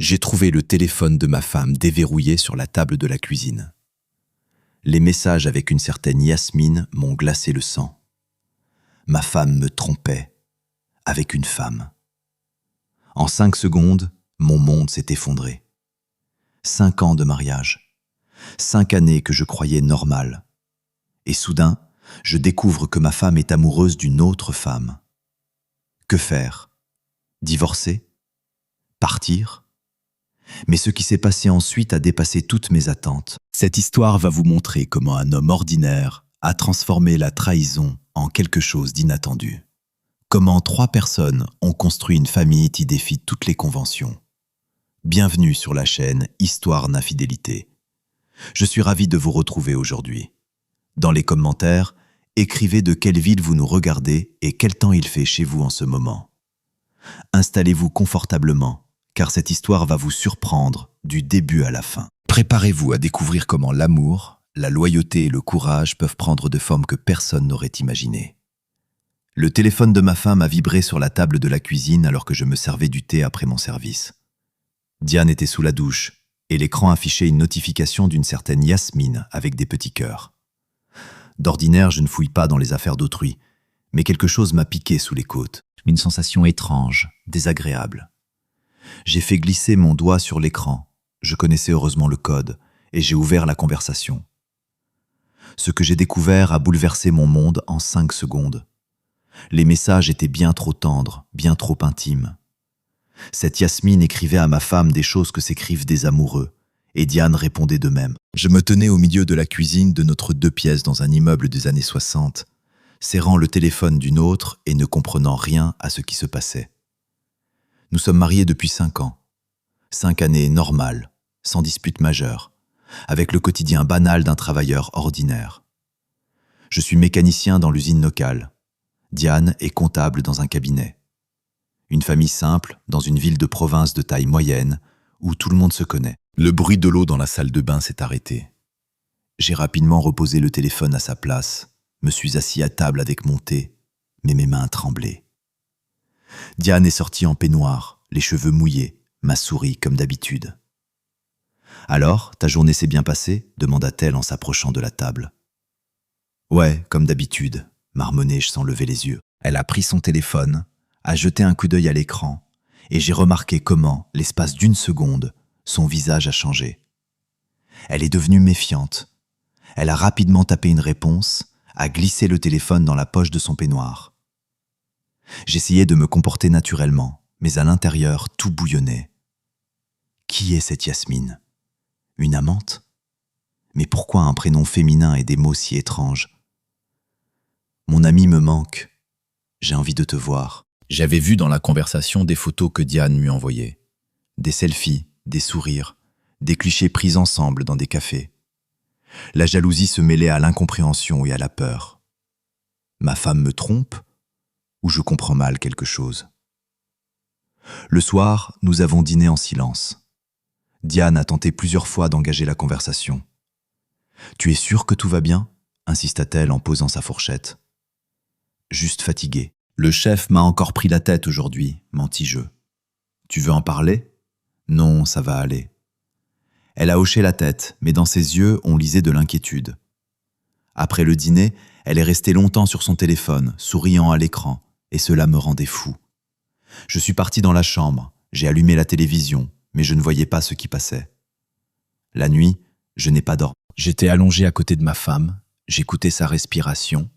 J'ai trouvé le téléphone de ma femme déverrouillé sur la table de la cuisine. Les messages avec une certaine Yasmine m'ont glacé le sang. Ma femme me trompait avec une femme. En 5 secondes, mon monde s'est effondré. 5 ans de mariage. 5 années que je croyais normales. Et soudain, je découvre que ma femme est amoureuse d'une autre femme. Que faire? Divorcer? Partir? Mais ce qui s'est passé ensuite a dépassé toutes mes attentes. Cette histoire va vous montrer comment un homme ordinaire a transformé la trahison en quelque chose d'inattendu. Comment 3 personnes ont construit une famille qui défie toutes les conventions. Bienvenue sur la chaîne Histoire d'infidélité. Je suis ravi de vous retrouver aujourd'hui. Dans les commentaires, écrivez de quelle ville vous nous regardez et quel temps il fait chez vous en ce moment. Installez-vous confortablement, car cette histoire va vous surprendre du début à la fin. Préparez-vous à découvrir comment l'amour, la loyauté et le courage peuvent prendre de formes que personne n'aurait imaginées. Le téléphone de ma femme a vibré sur la table de la cuisine alors que je me servais du thé après mon service. Diane était sous la douche et l'écran affichait une notification d'une certaine Yasmine avec des petits cœurs. D'ordinaire, je ne fouille pas dans les affaires d'autrui, mais quelque chose m'a piqué sous les côtes. Une sensation étrange, désagréable. J'ai fait glisser mon doigt sur l'écran. Je connaissais heureusement le code et j'ai ouvert la conversation. Ce que j'ai découvert a bouleversé mon monde en 5 secondes. Les messages étaient bien trop tendres, bien trop intimes. Cette Yasmine écrivait à ma femme des choses que s'écrivent des amoureux, et Diane répondait de même. Je me tenais au milieu de la cuisine de notre 2 pièces dans un immeuble des années 60, serrant le téléphone d'une autre et ne comprenant rien à ce qui se passait. Nous sommes mariés depuis 5 ans. 5 années normales, sans dispute majeure, avec le quotidien banal d'un travailleur ordinaire. Je suis mécanicien dans l'usine locale. Diane est comptable dans un cabinet. Une famille simple dans une ville de province de taille moyenne où tout le monde se connaît. Le bruit de l'eau dans la salle de bain s'est arrêté. J'ai rapidement reposé le téléphone à sa place, me suis assis à table avec mon thé, mais mes mains tremblaient. Diane est sortie en peignoir, les cheveux mouillés, m'a souri comme d'habitude. « Alors, ta journée s'est bien passée ?» demanda-t-elle en s'approchant de la table. « Ouais, comme d'habitude », marmonnai-je sans lever les yeux. Elle a pris son téléphone, a jeté un coup d'œil à l'écran, et j'ai remarqué comment, l'espace d'1 seconde, son visage a changé. Elle est devenue méfiante. Elle a rapidement tapé une réponse, a glissé le téléphone dans la poche de son peignoir. J'essayais de me comporter naturellement, mais à l'intérieur, tout bouillonnait. Qui est cette Yasmine? Une amante? Mais pourquoi un prénom féminin et des mots si étranges? Mon ami me manque. J'ai envie de te voir. J'avais vu dans la conversation des photos que Diane lui envoyait. Des selfies, des sourires, des clichés pris ensemble dans des cafés. La jalousie se mêlait à l'incompréhension et à la peur. Ma femme me trompe ou je comprends mal quelque chose? Le soir, nous avons dîné en silence. Diane a tenté plusieurs fois d'engager la conversation. « Tu es sûr que tout va bien ?» insista-t-elle en posant sa fourchette. Juste fatigué. Le chef m'a encore pris la tête aujourd'hui, mentis-je. Tu veux en parler? Non, ça va aller. Elle a hoché la tête, mais dans ses yeux, on lisait de l'inquiétude. Après le dîner, elle est restée longtemps sur son téléphone, souriant à l'écran, et cela me rendait fou. Je suis parti dans la chambre, j'ai allumé la télévision, mais je ne voyais pas ce qui passait. La nuit, je n'ai pas dormi. J'étais allongé à côté de ma femme, j'écoutais sa respiration,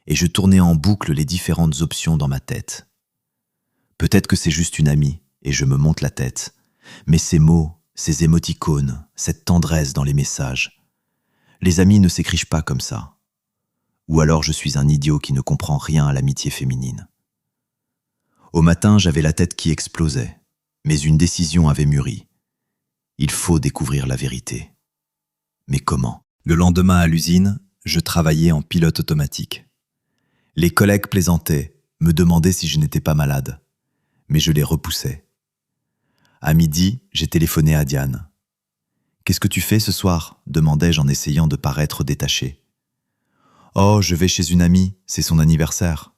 et je tournais en boucle les différentes options dans ma tête. Peut-être que c'est juste une amie, et je me monte la tête, mais ces mots, ces émoticônes, cette tendresse dans les messages, les amis ne s'écrivent pas comme ça. Ou alors je suis un idiot qui ne comprend rien à l'amitié féminine. Au matin, j'avais la tête qui explosait, mais une décision avait mûri. Il faut découvrir la vérité. Mais comment? Le lendemain à l'usine, je travaillais en pilote automatique. Les collègues plaisantaient, me demandaient si je n'étais pas malade, mais je les repoussais. À midi, j'ai téléphoné à Diane. « Qu'est-ce que tu fais ce soir ?» demandai-je en essayant de paraître détaché. « Oh, je vais chez une amie, c'est son anniversaire. »«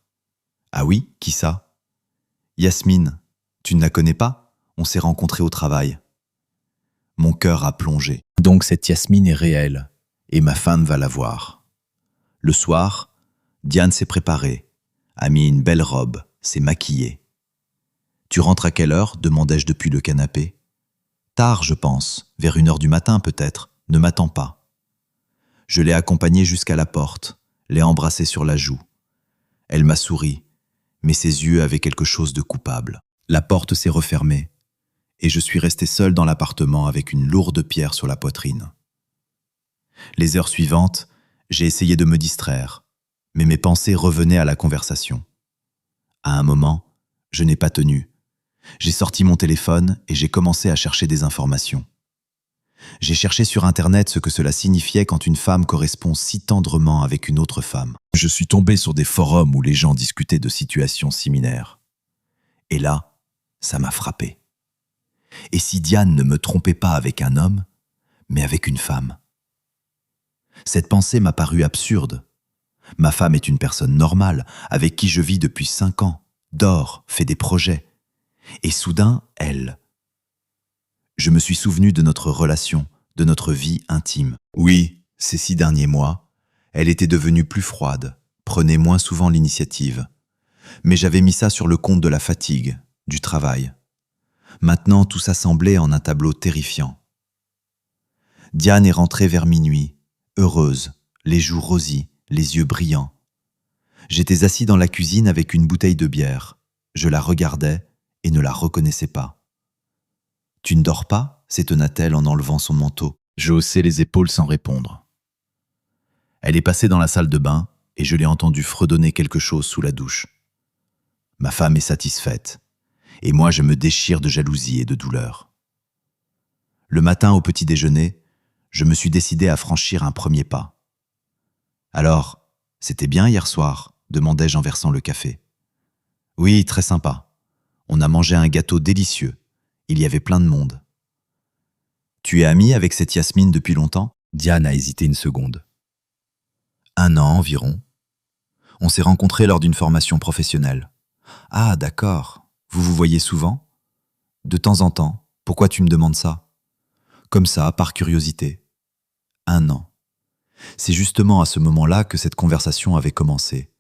Ah oui, qui ça ?»« Yasmine. Tu ne la connais pas? On s'est rencontrés au travail. Mon cœur a plongé. Donc cette Yasmine est réelle. Et ma femme va la voir. Le soir, Diane s'est préparée, a mis une belle robe, s'est maquillée. « Tu rentres à quelle heure ?» demandai-je depuis le canapé. « Tard, je pense, vers 1 heure du matin peut-être, ne m'attends pas. » Je l'ai accompagnée jusqu'à la porte, l'ai embrassée sur la joue. Elle m'a souri, mais ses yeux avaient quelque chose de coupable. La porte s'est refermée, et je suis resté seul dans l'appartement avec une lourde pierre sur la poitrine. Les heures suivantes, j'ai essayé de me distraire, mais mes pensées revenaient à la conversation. À un moment, je n'ai pas tenu. J'ai sorti mon téléphone et j'ai commencé à chercher des informations. J'ai cherché sur Internet ce que cela signifiait quand une femme correspond si tendrement avec une autre femme. Je suis tombé sur des forums où les gens discutaient de situations similaires. Et là, ça m'a frappé. Et si Diane ne me trompait pas avec un homme, mais avec une femme? Cette pensée m'a paru absurde. Ma femme est une personne normale, avec qui je vis depuis 5 ans, dort, fait des projets. Et soudain, elle. Je me suis souvenu de notre relation, de notre vie intime. Oui, ces 6 derniers mois, elle était devenue plus froide, prenait moins souvent l'initiative. Mais j'avais mis ça sur le compte de la fatigue, du travail. Maintenant, tout s'assemblait en un tableau terrifiant. Diane est rentrée vers minuit, heureuse, les joues rosies, les yeux brillants. J'étais assis dans la cuisine avec une bouteille de bière. Je la regardais et ne la reconnaissais pas. « Tu ne dors pas ?» s'étonna-t-elle en enlevant son manteau. Je haussai les épaules sans répondre. Elle est passée dans la salle de bain et je l'ai entendue fredonner quelque chose sous la douche. Ma femme est satisfaite, et moi je me déchire de jalousie et de douleur. Le matin au petit déjeuner, je me suis décidé à franchir un premier pas. « Alors, c'était bien hier soir ?» demandai-je en versant le café. « Oui, très sympa. On a mangé un gâteau délicieux. Il y avait plein de monde. »« Tu es amie avec cette Yasmine depuis longtemps ?» Diane a hésité une seconde. « 1 an environ. On s'est rencontrés lors d'une formation professionnelle. »« Ah, d'accord. Vous vous voyez souvent ?»« De temps en temps. Pourquoi tu me demandes ça ?»« Comme ça, par curiosité. » 1 an. C'est justement à ce moment-là que cette conversation avait commencé.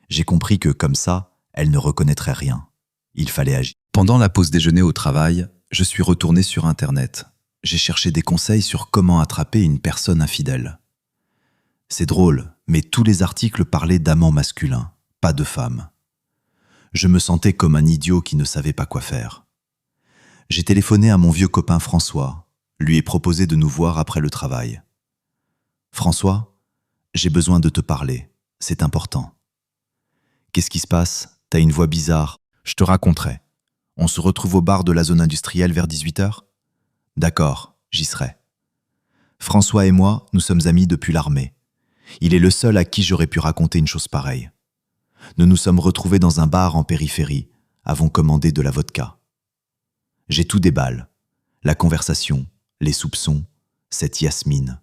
J'ai compris que, comme ça, elle ne reconnaîtrait rien. Il fallait agir. Pendant la pause déjeuner au travail, je suis retourné sur Internet. J'ai cherché des conseils sur comment attraper une personne infidèle. C'est drôle, mais tous les articles parlaient d'amants masculins, pas de femmes. Je me sentais comme un idiot qui ne savait pas quoi faire. J'ai téléphoné à mon vieux copain François, lui ai proposé de nous voir après le travail. « François, j'ai besoin de te parler, c'est important. »« Qu'est-ce qui se passe ? T'as une voix bizarre. » »« Je te raconterai. On se retrouve au bar de la zone industrielle vers 18h ? » ?»« D'accord, j'y serai. » François et moi, nous sommes amis depuis l'armée. Il est le seul à qui j'aurais pu raconter une chose pareille. Nous nous sommes retrouvés dans un bar en périphérie, avons commandé de la vodka. J'ai tout déballe. La conversation, les soupçons, cette Yasmine.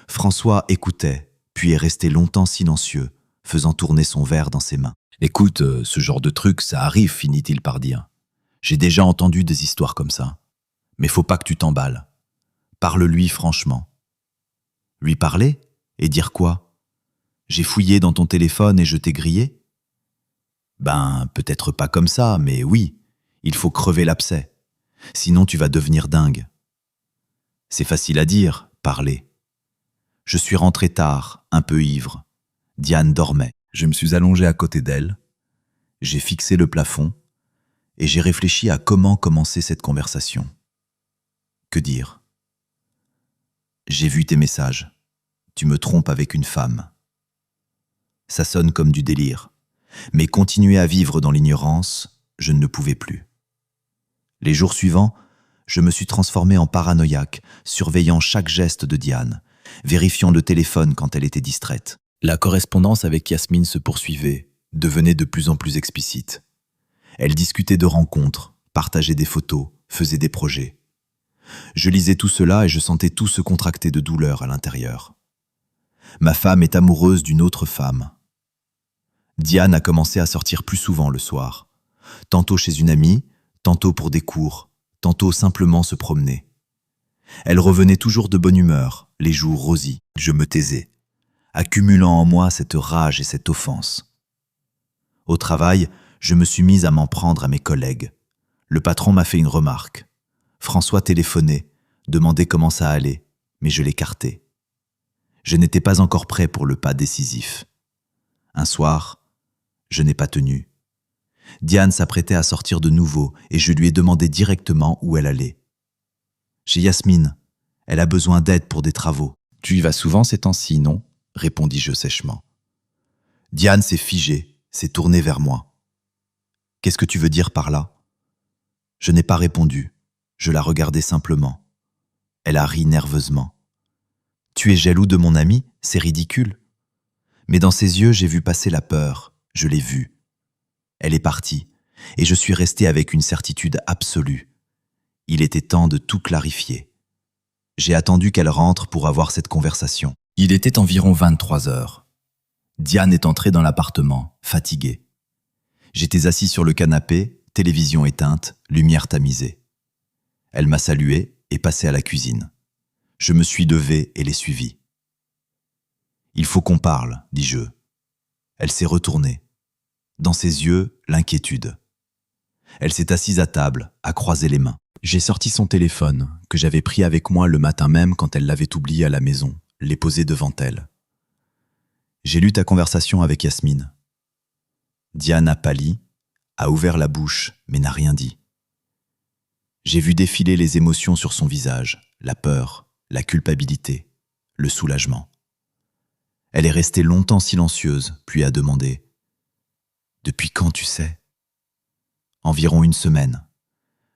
François écoutait, puis est resté longtemps silencieux, faisant tourner son verre dans ses mains. « Écoute, ce genre de truc, ça arrive, finit-il par dire. J'ai déjà entendu des histoires comme ça. Mais faut pas que tu t'emballes. Parle-lui franchement. » Lui parler ? Et dire quoi ? J'ai fouillé dans ton téléphone et je t'ai grillé ? Ben, peut-être pas comme ça, mais oui, il faut crever l'abcès. Sinon tu vas devenir dingue. C'est facile à dire, parler. Je suis rentré tard, un peu ivre. Diane dormait. Je me suis allongé à côté d'elle. J'ai fixé le plafond et j'ai réfléchi à comment commencer cette conversation. Que dire ? J'ai vu tes messages. Tu me trompes avec une femme. Ça sonne comme du délire, mais continuer à vivre dans l'ignorance, je ne pouvais plus. Les jours suivants, je me suis transformé en paranoïaque, surveillant chaque geste de Diane, vérifiant le téléphone quand elle était distraite. La correspondance avec Yasmine se poursuivait, devenait de plus en plus explicite. Elle discutait de rencontres, partageait des photos, faisait des projets. Je lisais tout cela et je sentais tout se contracter de douleur à l'intérieur. Ma femme est amoureuse d'une autre femme. Diane a commencé à sortir plus souvent le soir, tantôt chez une amie, tantôt pour des cours, tantôt simplement se promener. Elle revenait toujours de bonne humeur, les joues rosies. Je me taisais, accumulant en moi cette rage et cette offense. Au travail, je me suis mise à m'en prendre à mes collègues. Le patron m'a fait une remarque. François téléphonait, demandait comment ça allait, mais je l'écartais. Je n'étais pas encore prêt pour le pas décisif. Un soir, je n'ai pas tenu. Diane s'apprêtait à sortir de nouveau et je lui ai demandé directement où elle allait. « Chez Yasmine, elle a besoin d'aide pour des travaux. »« Tu y vas souvent ces temps-ci, non ?» répondis-je sèchement. Diane s'est figée, s'est tournée vers moi. « Qu'est-ce que tu veux dire par là ?» Je n'ai pas répondu, je la regardais simplement. Elle a ri nerveusement. « Tu es jaloux de mon ami, c'est ridicule. » Mais dans ses yeux, j'ai vu passer la peur, je l'ai vue. Elle est partie, et je suis resté avec une certitude absolue. Il était temps de tout clarifier. J'ai attendu qu'elle rentre pour avoir cette conversation. Il était environ 23 heures. Diane est entrée dans l'appartement, fatiguée. J'étais assis sur le canapé, télévision éteinte, lumière tamisée. Elle m'a salué et passé à la cuisine. Je me suis levé et l'ai suivie. « Il faut qu'on parle, dis-je. » Elle s'est retournée. Dans ses yeux, l'inquiétude. Elle s'est assise à table, a croisé les mains. J'ai sorti son téléphone, que j'avais pris avec moi le matin même quand elle l'avait oublié à la maison, l'ai posé devant elle. J'ai lu ta conversation avec Yasmine. Diane a pâli, a ouvert la bouche, mais n'a rien dit. J'ai vu défiler les émotions sur son visage, la peur, la culpabilité, le soulagement. Elle est restée longtemps silencieuse, puis a demandé « Depuis quand tu sais ?» « Environ une semaine.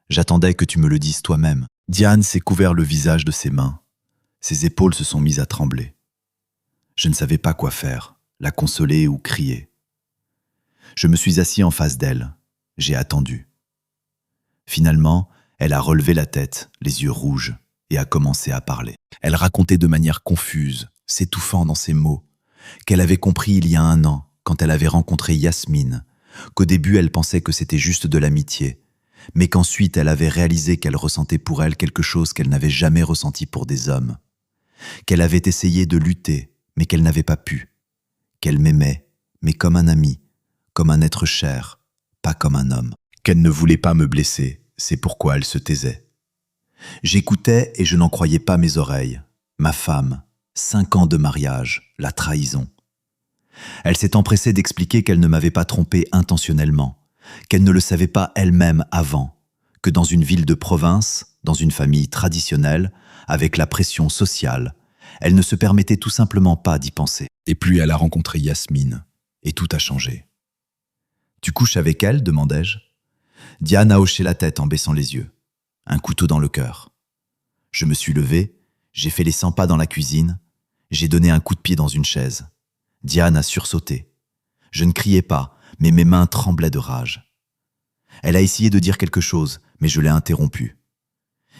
J'attendais que tu me le dises toi-même. » Diane s'est couvert le visage de ses mains. Ses épaules se sont mises à trembler. Je ne savais pas quoi faire, la consoler ou crier. Je me suis assis en face d'elle. J'ai attendu. Finalement, elle a relevé la tête, les yeux rouges, et a commencé à parler. Elle racontait de manière confuse, s'étouffant dans ses mots, qu'elle avait compris il y a 1 an, quand elle avait rencontré Yasmine, qu'au début elle pensait que c'était juste de l'amitié, mais qu'ensuite elle avait réalisé qu'elle ressentait pour elle quelque chose qu'elle n'avait jamais ressenti pour des hommes, qu'elle avait essayé de lutter, mais qu'elle n'avait pas pu, qu'elle m'aimait, mais comme un ami, comme un être cher, pas comme un homme, qu'elle ne voulait pas me blesser, c'est pourquoi elle se taisait. J'écoutais et je n'en croyais pas mes oreilles. Ma femme, 5 ans de mariage, la trahison. Elle s'est empressée d'expliquer qu'elle ne m'avait pas trompé intentionnellement, qu'elle ne le savait pas elle-même avant, que dans une ville de province, dans une famille traditionnelle, avec la pression sociale, elle ne se permettait tout simplement pas d'y penser. Et puis elle a rencontré Yasmine, et tout a changé. « Tu couches avec elle ?» demandai-je. Diane a hoché la tête en baissant les yeux, un couteau dans le cœur. Je me suis levé, j'ai fait les 100 pas dans la cuisine, j'ai donné un coup de pied dans une chaise. Diane a sursauté. Je ne criais pas, mais mes mains tremblaient de rage. Elle a essayé de dire quelque chose, mais je l'ai interrompue.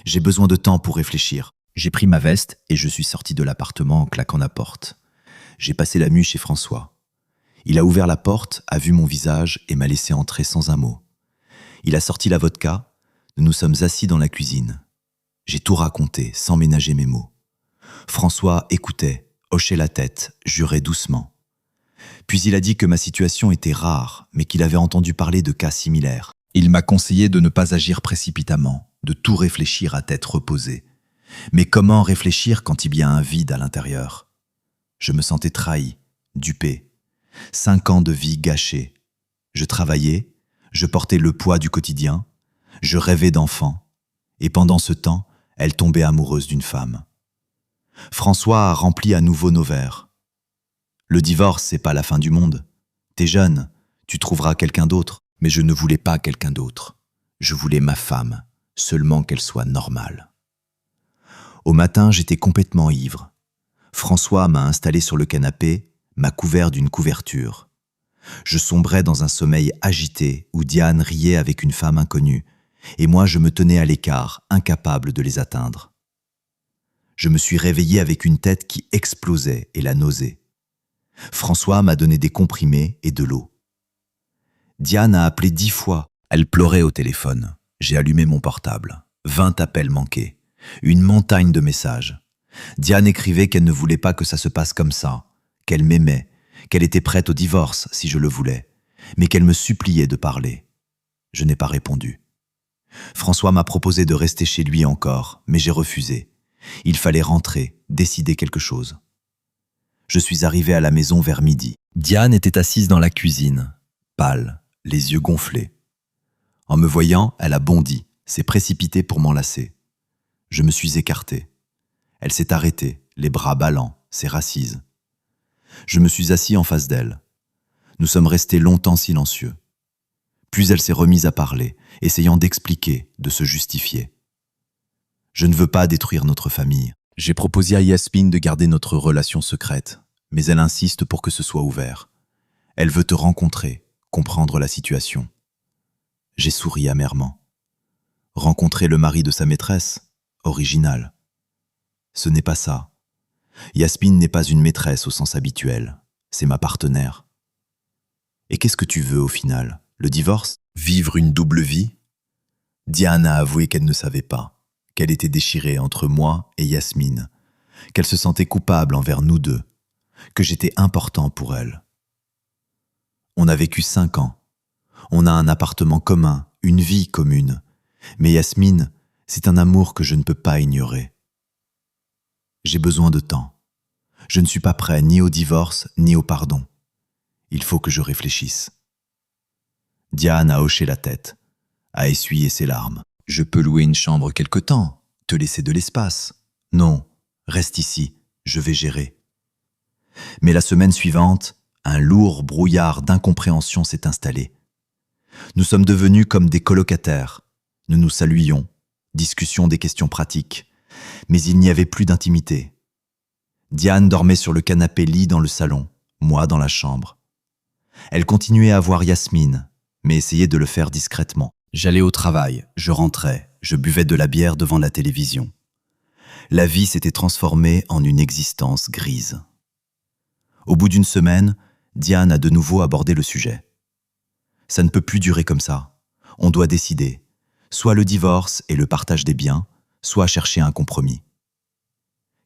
J'ai besoin de temps pour réfléchir. J'ai pris ma veste et je suis sorti de l'appartement en claquant la porte. J'ai passé la nuit chez François. Il a ouvert la porte, a vu mon visage et m'a laissé entrer sans un mot. Il a sorti la vodka. Nous nous sommes assis dans la cuisine. J'ai tout raconté, sans ménager mes mots. François écoutait, hochait la tête, jurait doucement. Puis il a dit que ma situation était rare, mais qu'il avait entendu parler de cas similaires. Il m'a conseillé de ne pas agir précipitamment, de tout réfléchir à tête reposée. Mais comment réfléchir quand il y a un vide à l'intérieur? Je me sentais trahi, dupé. 5 ans de vie gâchés. Je travaillais, je portais le poids du quotidien, je rêvais d'enfants. Et pendant ce temps, elle tombait amoureuse d'une femme. François a rempli à nouveau nos verres. Le divorce, c'est pas la fin du monde. T'es jeune, tu trouveras quelqu'un d'autre. Mais je ne voulais pas quelqu'un d'autre. Je voulais ma femme, seulement qu'elle soit normale. Au matin, j'étais complètement ivre. François m'a installé sur le canapé, m'a couvert d'une couverture. Je sombrais dans un sommeil agité où Diane riait avec une femme inconnue, et moi je me tenais à l'écart, incapable de les atteindre. Je me suis réveillé avec une tête qui explosait et la nausée. François m'a donné des comprimés et de l'eau. Diane a appelé 10 fois. Elle pleurait au téléphone. J'ai allumé mon portable. 20 appels manqués. Une montagne de messages. Diane écrivait qu'elle ne voulait pas que ça se passe comme ça, qu'elle m'aimait, qu'elle était prête au divorce si je le voulais, mais qu'elle me suppliait de parler. Je n'ai pas répondu. François m'a proposé de rester chez lui encore, mais j'ai refusé. Il fallait rentrer, décider quelque chose. Je suis arrivé à la maison vers midi. Diane était assise dans la cuisine, pâle, les yeux gonflés. En me voyant, elle a bondi, s'est précipitée pour m'enlacer. Je me suis écarté. Elle s'est arrêtée, les bras ballants, s'est rassise. Je me suis assis en face d'elle. Nous sommes restés longtemps silencieux. Puis elle s'est remise à parler, essayant d'expliquer, de se justifier. Je ne veux pas détruire notre famille. J'ai proposé à Yasmine de garder notre relation secrète, mais elle insiste pour que ce soit ouvert. Elle veut te rencontrer, comprendre la situation. J'ai souri amèrement. Rencontrer le mari de sa maîtresse, original. Ce n'est pas ça. Yasmine n'est pas une maîtresse au sens habituel. C'est ma partenaire. Et qu'est-ce que tu veux au final? Le divorce? Vivre une double vie? Diane a avoué qu'elle ne savait pas, qu'elle était déchirée entre moi et Yasmine, qu'elle se sentait coupable envers nous deux, que j'étais important pour elle. On a vécu 5 ans. On a un appartement commun, une vie commune. Mais Yasmine, c'est un amour que je ne peux pas ignorer. J'ai besoin de temps. Je ne suis pas prêt ni au divorce, ni au pardon. Il faut que je réfléchisse. Diane a hoché la tête, a essuyé ses larmes. Je peux louer une chambre quelque temps, te laisser de l'espace. Non, reste ici, je vais gérer. Mais la semaine suivante, un lourd brouillard d'incompréhension s'est installé. Nous sommes devenus comme des colocataires. Nous nous saluions, discussion des questions pratiques. Mais il n'y avait plus d'intimité. Diane dormait sur le canapé-lit dans le salon, moi dans la chambre. Elle continuait à voir Yasmine, mais essayait de le faire discrètement. J'allais au travail, je rentrais, je buvais de la bière devant la télévision. La vie s'était transformée en une existence grise. Au bout d'une semaine, Diane a de nouveau abordé le sujet. Ça ne peut plus durer comme ça. On doit décider. Soit le divorce et le partage des biens, soit chercher un compromis.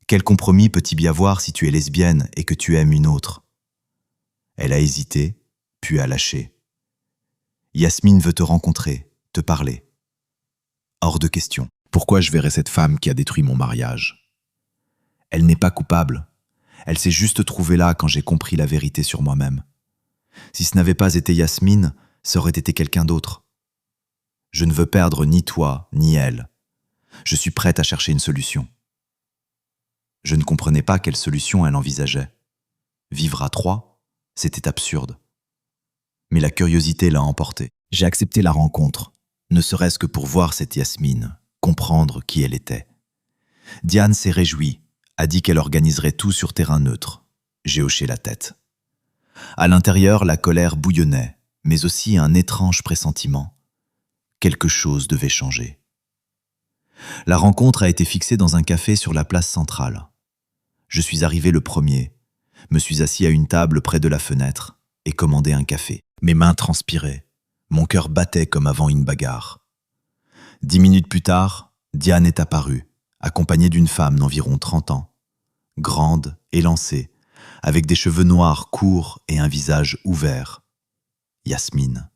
Quel compromis peut-il y avoir si tu es lesbienne et que tu aimes une autre? Elle a hésité, puis a lâché. Yasmine veut te rencontrer, te parler. Hors de question. Pourquoi je verrais cette femme qui a détruit mon mariage? Elle n'est pas coupable. Elle s'est juste trouvée là quand j'ai compris la vérité sur moi-même. Si ce n'avait pas été Yasmine, ça aurait été quelqu'un d'autre. Je ne veux perdre ni toi, ni elle. Je suis prête à chercher une solution. Je ne comprenais pas quelle solution elle envisageait. Vivre à 3, c'était absurde. Mais la curiosité l'a emporté. J'ai accepté la rencontre, ne serait-ce que pour voir cette Yasmine, comprendre qui elle était. Diane s'est réjouie, a dit qu'elle organiserait tout sur terrain neutre. J'ai hoché la tête. À l'intérieur, la colère bouillonnait, mais aussi un étrange pressentiment. Quelque chose devait changer. La rencontre a été fixée dans un café sur la place centrale. Je suis arrivé le premier, me suis assis à une table près de la fenêtre et commandé un café. Mes mains transpiraient, mon cœur battait comme avant une bagarre. 10 minutes plus tard, Diane est apparue, accompagnée d'une femme d'environ 30 ans, grande, élancée, avec des cheveux noirs courts et un visage ouvert. Yasmine.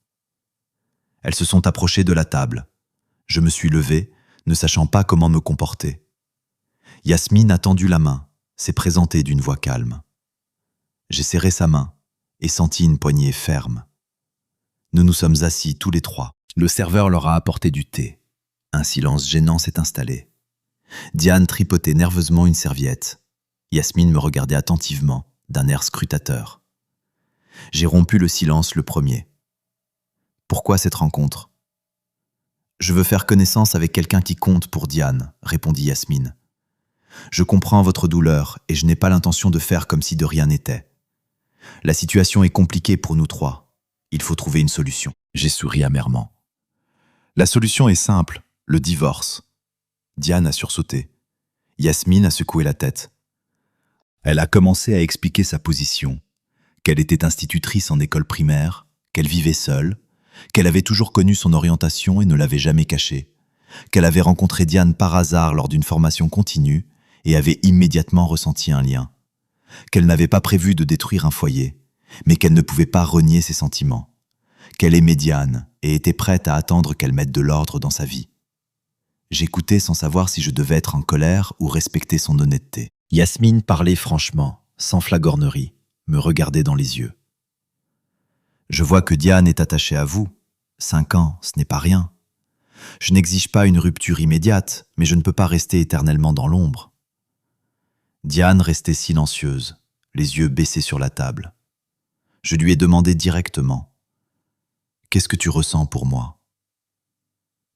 Elles se sont approchées de la table. Je me suis levé, ne sachant pas comment me comporter. Yasmine a tendu la main, s'est présentée d'une voix calme. J'ai serré sa main et senti une poignée ferme. Nous nous sommes assis tous les trois. Le serveur leur a apporté du thé. Un silence gênant s'est installé. Diane tripotait nerveusement une serviette. Yasmine me regardait attentivement, d'un air scrutateur. J'ai rompu le silence le premier. Pourquoi cette rencontre? Je veux faire connaissance avec quelqu'un qui compte pour Diane, répondit Yasmine. Je comprends votre douleur et je n'ai pas l'intention de faire comme si de rien n'était. La situation est compliquée pour nous trois. Il faut trouver une solution. J'ai souri amèrement. La solution est simple, le divorce. Diane a sursauté. Yasmine a secoué la tête. Elle a commencé à expliquer sa position, qu'elle était institutrice en école primaire, qu'elle vivait seule, qu'elle avait toujours connu son orientation et ne l'avait jamais cachée, qu'elle avait rencontré Diane par hasard lors d'une formation continue et avait immédiatement ressenti un lien, qu'elle n'avait pas prévu de détruire un foyer, mais qu'elle ne pouvait pas renier ses sentiments, qu'elle aimait Diane et était prête à attendre qu'elle mette de l'ordre dans sa vie. J'écoutais sans savoir si je devais être en colère ou respecter son honnêteté. Yasmine parlait franchement, sans flagornerie, me regardait dans les yeux. Je vois que Diane est attachée à vous. 5 ans, ce n'est pas rien. Je n'exige pas une rupture immédiate, mais je ne peux pas rester éternellement dans l'ombre. Diane restait silencieuse, les yeux baissés sur la table. Je lui ai demandé directement « Qu'est-ce que tu ressens pour moi ?»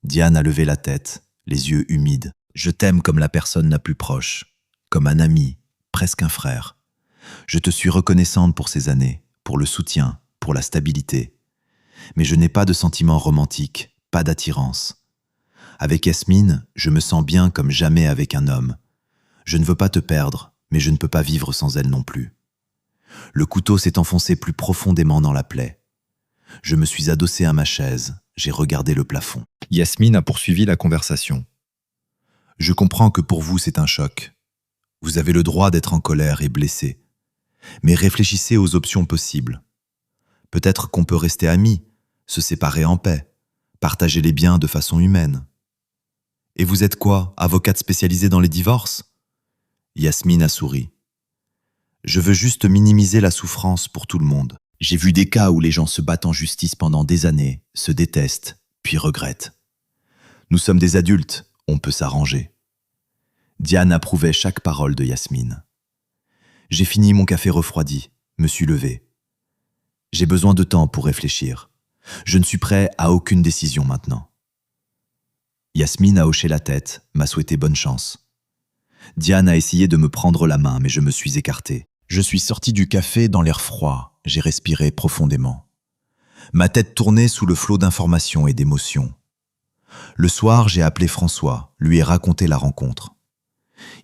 Diane a levé la tête, les yeux humides. « Je t'aime comme la personne la plus proche, comme un ami, presque un frère. Je te suis reconnaissante pour ces années, pour le soutien, pour la stabilité. Mais je n'ai pas de sentiments romantiques, pas d'attirance. Avec Yasmine, je me sens bien comme jamais avec un homme. Je ne veux pas te perdre, mais je ne peux pas vivre sans elle non plus. » Le couteau s'est enfoncé plus profondément dans la plaie. Je me suis adossé à ma chaise, j'ai regardé le plafond. Yasmine a poursuivi la conversation. « Je comprends que pour vous c'est un choc. Vous avez le droit d'être en colère et blessé. Mais réfléchissez aux options possibles. Peut-être qu'on peut rester amis, se séparer en paix, partager les biens de façon humaine. Et vous êtes quoi, avocate spécialisée dans les divorces ?» Yasmine a souri. « Je veux juste minimiser la souffrance pour tout le monde. J'ai vu des cas où les gens se battent en justice pendant des années, se détestent, puis regrettent. Nous sommes des adultes, on peut s'arranger. » Diane approuvait chaque parole de Yasmine. J'ai fini mon café refroidi, me suis levé. J'ai besoin de temps pour réfléchir. Je ne suis prêt à aucune décision maintenant. Yasmine a hoché la tête, m'a souhaité bonne chance. Diane a essayé de me prendre la main, mais je me suis écarté. Je suis sorti du café dans l'air froid, j'ai respiré profondément. Ma tête tournait sous le flot d'informations et d'émotions. Le soir, j'ai appelé François, lui ai raconté la rencontre.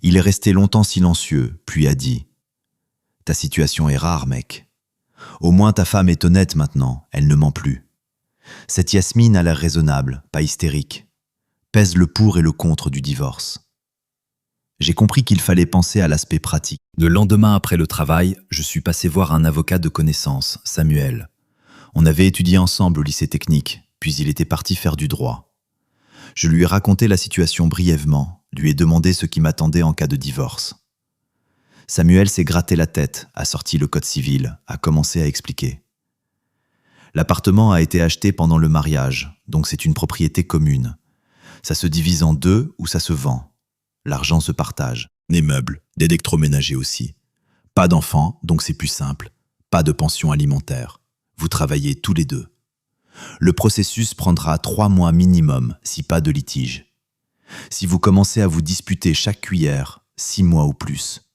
Il est resté longtemps silencieux, puis a dit « Ta situation est rare, mec. Au moins ta femme est honnête maintenant, elle ne ment plus. Cette Yasmine a l'air raisonnable, pas hystérique. Pèse le pour et le contre du divorce. » J'ai compris qu'il fallait penser à l'aspect pratique. Le lendemain après le travail, je suis passé voir un avocat de connaissance, Samuel. On avait étudié ensemble au lycée technique, puis il était parti faire du droit. Je lui ai raconté la situation brièvement, lui ai demandé ce qui m'attendait en cas de divorce. Samuel s'est gratté la tête, a sorti le code civil, a commencé à expliquer. L'appartement a été acheté pendant le mariage, donc c'est une propriété commune. Ça se divise en 2 ou ça se vend. L'argent se partage. Des meubles, d'électroménager aussi. Pas d'enfants, donc c'est plus simple. Pas de pension alimentaire. Vous travaillez tous les 2. Le processus prendra 3 mois minimum, si pas de litige. Si vous commencez à vous disputer chaque cuillère, 6 mois ou plus.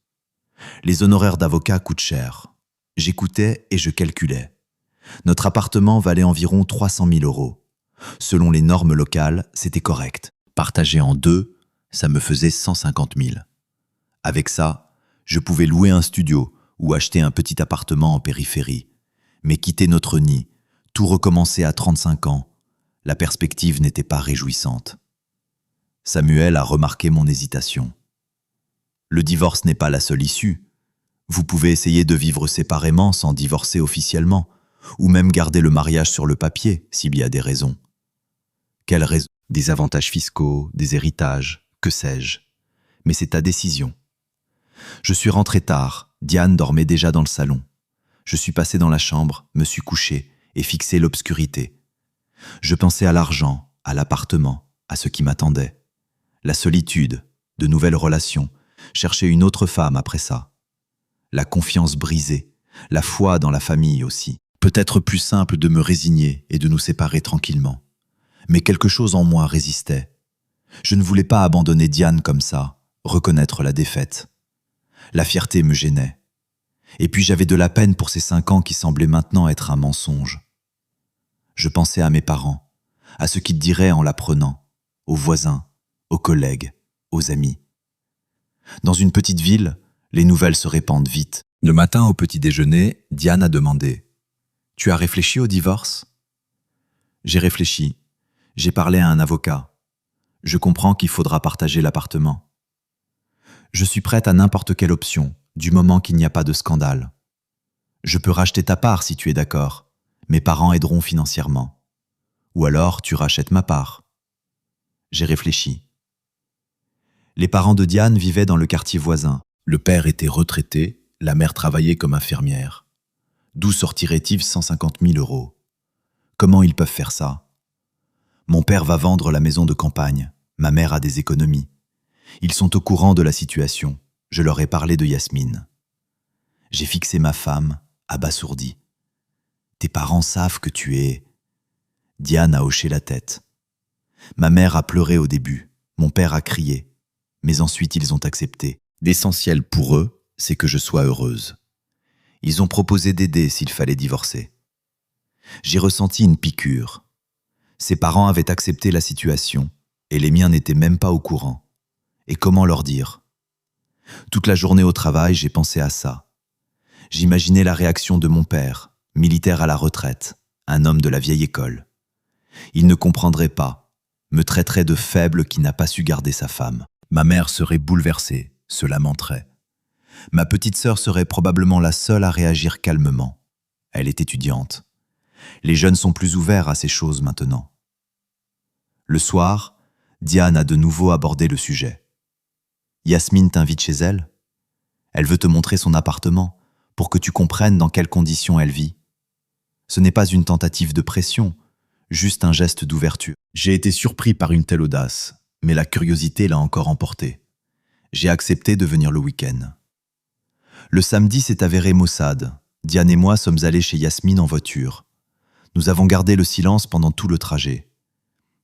Les honoraires d'avocat coûtent cher. J'écoutais et je calculais. Notre appartement valait environ 300 000 €. Selon les normes locales, c'était correct. Partagé en 2, ça me faisait 150 000. Avec ça, je pouvais louer un studio ou acheter un petit appartement en périphérie. Mais quitter notre nid, tout recommencer à 35 ans, la perspective n'était pas réjouissante. Samuel a remarqué mon hésitation. Le divorce n'est pas la seule issue. Vous pouvez essayer de vivre séparément sans divorcer officiellement, ou même garder le mariage sur le papier s'il y a des raisons. Quelles raisons ? Des avantages fiscaux, des héritages, que sais-je. Mais c'est ta décision. Je suis rentré tard, Diane dormait déjà dans le salon. Je suis passé dans la chambre, me suis couché et fixé l'obscurité. Je pensais à l'argent, à l'appartement, à ce qui m'attendait. La solitude, de nouvelles relations, chercher une autre femme après ça. La confiance brisée, la foi dans la famille aussi. Peut-être plus simple de me résigner et de nous séparer tranquillement. Mais quelque chose en moi résistait. Je ne voulais pas abandonner Diane comme ça, reconnaître la défaite. La fierté me gênait. Et puis j'avais de la peine pour ces 5 ans qui semblaient maintenant être un mensonge. Je pensais à mes parents, à ce qu'ils diraient en l'apprenant, aux voisins, aux collègues, aux amis. Dans une petite ville, les nouvelles se répandent vite. Le matin au petit déjeuner, Diane a demandé « Tu as réfléchi au divorce ?» J'ai réfléchi. J'ai parlé à un avocat. Je comprends qu'il faudra partager l'appartement. Je suis prête à n'importe quelle option, du moment qu'il n'y a pas de scandale. Je peux racheter ta part si tu es d'accord. Mes parents aideront financièrement. Ou alors tu rachètes ma part. J'ai réfléchi. Les parents de Diane vivaient dans le quartier voisin. Le père était retraité, la mère travaillait comme infirmière. D'où sortirait-il 150 000 euros? Comment ils peuvent faire ça? Mon père va vendre la maison de campagne. Ma mère a des économies. Ils sont au courant de la situation. Je leur ai parlé de Yasmine. J'ai fixé ma femme, abasourdie. Tes parents savent que tu es... Diane a hoché la tête. Ma mère a pleuré au début. Mon père a crié. Mais ensuite ils ont accepté. L'essentiel pour eux, c'est que je sois heureuse. Ils ont proposé d'aider s'il fallait divorcer. J'ai ressenti une piqûre. Ses parents avaient accepté la situation, et les miens n'étaient même pas au courant. Et comment leur dire? Toute la journée au travail, j'ai pensé à ça. J'imaginais la réaction de mon père, militaire à la retraite, un homme de la vieille école. Il ne comprendrait pas, me traiterait de faible qui n'a pas su garder sa femme. Ma mère serait bouleversée, se lamenterait. Ma petite sœur serait probablement la seule à réagir calmement. Elle est étudiante. Les jeunes sont plus ouverts à ces choses maintenant. Le soir, Diane a de nouveau abordé le sujet. Yasmine t'invite chez elle. Elle veut te montrer son appartement pour que tu comprennes dans quelles conditions elle vit. Ce n'est pas une tentative de pression, juste un geste d'ouverture. J'ai été surpris par une telle audace, mais la curiosité l'a encore emporté. J'ai accepté de venir le week-end. Le samedi s'est avéré maussade. Diane et moi sommes allés chez Yasmine en voiture. Nous avons gardé le silence pendant tout le trajet.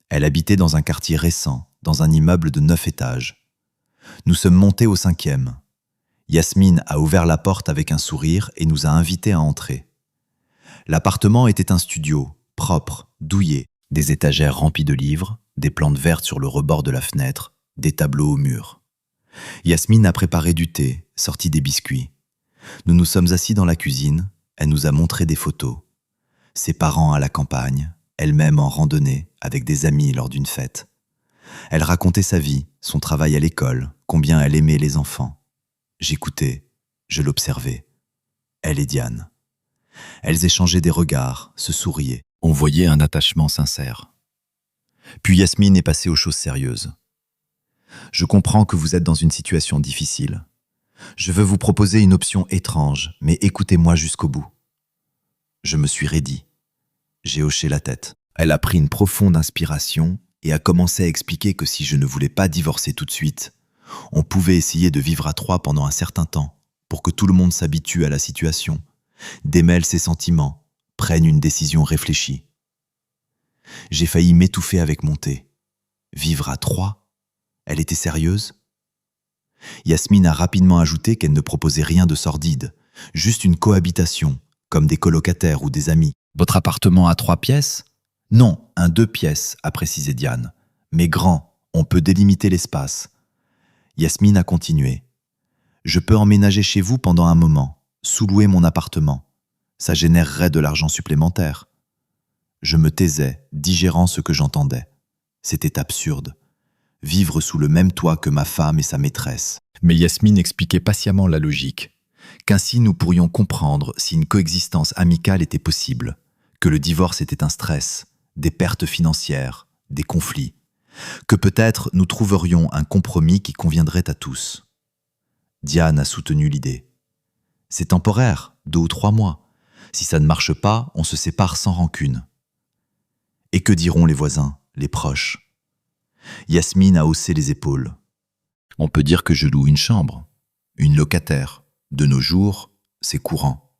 Elle habitait dans un quartier récent, dans un immeuble de 9 étages. Nous sommes montés au 5e. Yasmine a ouvert la porte avec un sourire et nous a invités à entrer. L'appartement était un studio, propre, douillet, des étagères remplies de livres, des plantes vertes sur le rebord de la fenêtre, des tableaux au mur. Yasmine a préparé du thé, sorti des biscuits. Nous nous sommes assis dans la cuisine, elle nous a montré des photos. Ses parents à la campagne, elle-même en randonnée avec des amis lors d'une fête. Elle racontait sa vie, son travail à l'école, combien elle aimait les enfants. J'écoutais, je l'observais. Elle et Diane. Elles échangeaient des regards, se souriaient. On voyait un attachement sincère. Puis Yasmine est passée aux choses sérieuses. Je comprends que vous êtes dans une situation difficile. Je veux vous proposer une option étrange, mais écoutez-moi jusqu'au bout. Je me suis raidi. J'ai hoché la tête. Elle a pris une profonde inspiration et a commencé à expliquer que si je ne voulais pas divorcer tout de suite, on pouvait essayer de vivre à 3 pendant un certain temps pour que tout le monde s'habitue à la situation, démêle ses sentiments, prenne une décision réfléchie. J'ai failli m'étouffer avec mon thé. Vivre à 3? Elle était sérieuse? Yasmine a rapidement ajouté qu'elle ne proposait rien de sordide, juste une cohabitation, comme des colocataires ou des amis. Votre appartement a 3 pièces? Non, un 2 pièces, a précisé Diane. Mais grand, on peut délimiter l'espace. Yasmine a continué. Je peux emménager chez vous pendant un moment, sous-louer mon appartement. Ça générerait de l'argent supplémentaire. Je me taisais, digérant ce que j'entendais. C'était absurde. Vivre sous le même toit que ma femme et sa maîtresse. Mais Yasmine expliquait patiemment la logique, qu'ainsi nous pourrions comprendre si une coexistence amicale était possible, que le divorce était un stress, des pertes financières, des conflits, que peut-être nous trouverions un compromis qui conviendrait à tous. Diane a soutenu l'idée. C'est temporaire, 2 ou 3 mois. Si ça ne marche pas, on se sépare sans rancune. Et que diront les voisins, les proches? Yasmine a haussé les épaules. On peut dire que je loue une chambre, une locataire. De nos jours, c'est courant.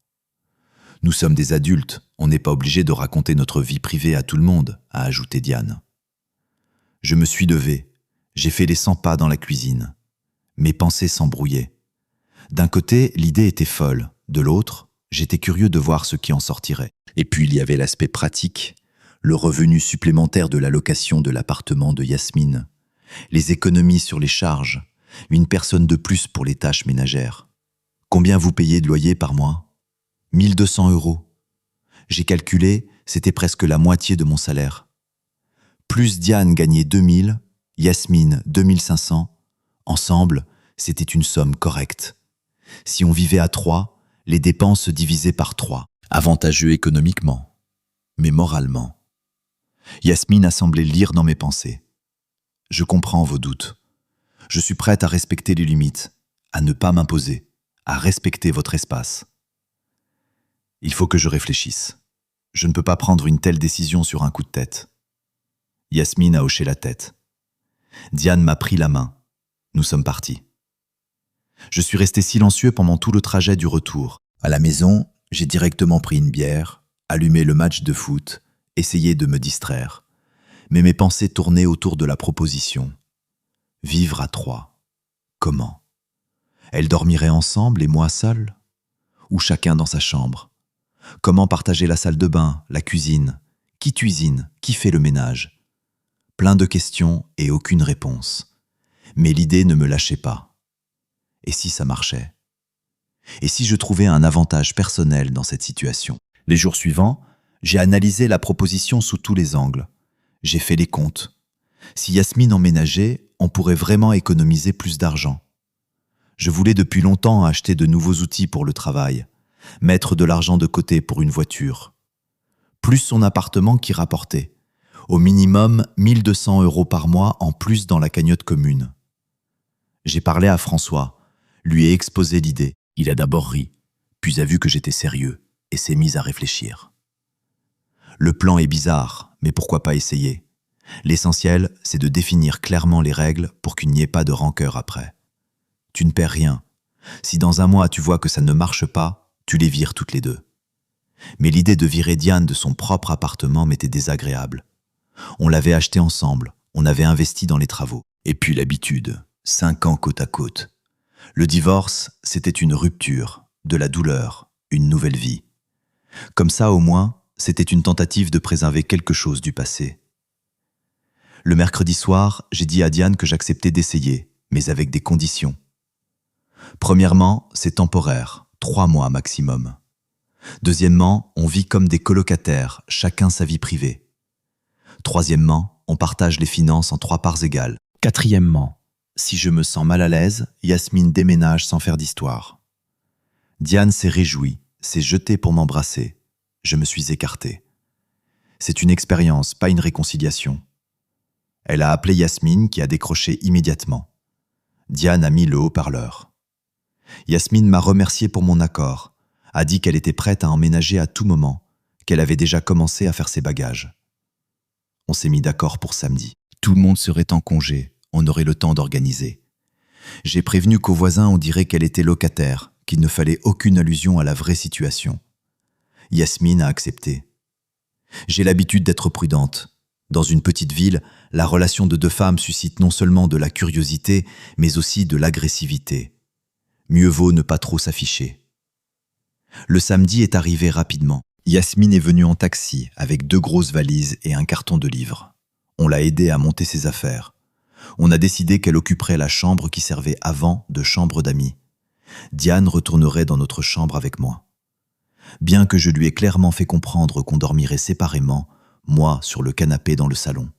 Nous sommes des adultes, on n'est pas obligé de raconter notre vie privée à tout le monde, a ajouté Diane. Je me suis levé, j'ai fait les 100 pas dans la cuisine. Mes pensées s'embrouillaient. D'un côté, l'idée était folle, de l'autre, j'étais curieux de voir ce qui en sortirait. Et puis il y avait l'aspect pratique, le revenu supplémentaire de la location de l'appartement de Yasmine, les économies sur les charges, une personne de plus pour les tâches ménagères. Combien vous payez de loyer par mois? 1 200 €. J'ai calculé, c'était presque la moitié de mon salaire. Plus Diane gagnait 2 000, Yasmine, 2500. Ensemble, c'était une somme correcte. Si on vivait à 3, les dépenses se divisaient par 3. Avantageux économiquement, mais moralement. Yasmine a semblé lire dans mes pensées. Je comprends vos doutes. Je suis prête à respecter les limites, à ne pas m'imposer, à respecter votre espace. Il faut que je réfléchisse. Je ne peux pas prendre une telle décision sur un coup de tête. Yasmine a hoché la tête. Diane m'a pris la main. Nous sommes partis. Je suis resté silencieux pendant tout le trajet du retour. À la maison, j'ai directement pris une bière, allumé le match de foot, essayé de me distraire. Mais mes pensées tournaient autour de la proposition. Vivre à 3. Comment? Elles dormiraient ensemble et moi seul? Ou chacun dans sa chambre? Comment partager la salle de bain, la cuisine? Qui cuisine? Qui fait le ménage? Plein de questions et aucune réponse. Mais l'idée ne me lâchait pas. Et si ça marchait? Et si je trouvais un avantage personnel dans cette situation? Les jours suivants, j'ai analysé la proposition sous tous les angles. J'ai fait les comptes. Si Yasmine emménageait, on pourrait vraiment économiser plus d'argent. Je voulais depuis longtemps acheter de nouveaux outils pour le travail, mettre de l'argent de côté pour une voiture. Plus son appartement qui rapportait. Au minimum 1200 € par mois en plus dans la cagnotte commune. J'ai parlé à François, lui ai exposé l'idée. Il a d'abord ri, puis a vu que j'étais sérieux et s'est mis à réfléchir. Le plan est bizarre, mais pourquoi pas essayer? L'essentiel, c'est de définir clairement les règles pour qu'il n'y ait pas de rancœur après. Tu ne perds rien. Si dans un mois tu vois que ça ne marche pas, tu les vires toutes les deux. Mais l'idée de virer Diane de son propre appartement m'était désagréable. On l'avait acheté ensemble, on avait investi dans les travaux. Et puis l'habitude, 5 ans côte à côte. Le divorce, c'était une rupture, de la douleur, une nouvelle vie. Comme ça, au moins, c'était une tentative de préserver quelque chose du passé. Le mercredi soir, j'ai dit à Diane que j'acceptais d'essayer, mais avec des conditions. Premièrement, c'est temporaire, 3 mois maximum. Deuxièmement, on vit comme des colocataires, chacun sa vie privée. Troisièmement, on partage les finances en 3 parts égales. Quatrièmement, si je me sens mal à l'aise, Yasmine déménage sans faire d'histoire. Diane s'est réjouie, s'est jetée pour m'embrasser. Je me suis écarté. C'est une expérience, pas une réconciliation. Elle a appelé Yasmine qui a décroché immédiatement. Diane a mis le haut-parleur. Yasmine m'a remercié pour mon accord, a dit qu'elle était prête à emménager à tout moment, qu'elle avait déjà commencé à faire ses bagages. On s'est mis d'accord pour samedi. Tout le monde serait en congé, on aurait le temps d'organiser. J'ai prévenu qu'aux voisins on dirait qu'elle était locataire, qu'il ne fallait aucune allusion à la vraie situation. Yasmine a accepté. J'ai l'habitude d'être prudente. Dans une petite ville, la relation de 2 femmes suscite non seulement de la curiosité, mais aussi de l'agressivité. Mieux vaut ne pas trop s'afficher. Le samedi est arrivé rapidement. Yasmine est venue en taxi avec 2 grosses valises et un carton de livres. On l'a aidée à monter ses affaires. On a décidé qu'elle occuperait la chambre qui servait avant de chambre d'amis. Diane retournerait dans notre chambre avec moi. Bien que je lui ai clairement fait comprendre qu'on dormirait séparément, moi sur le canapé dans le salon.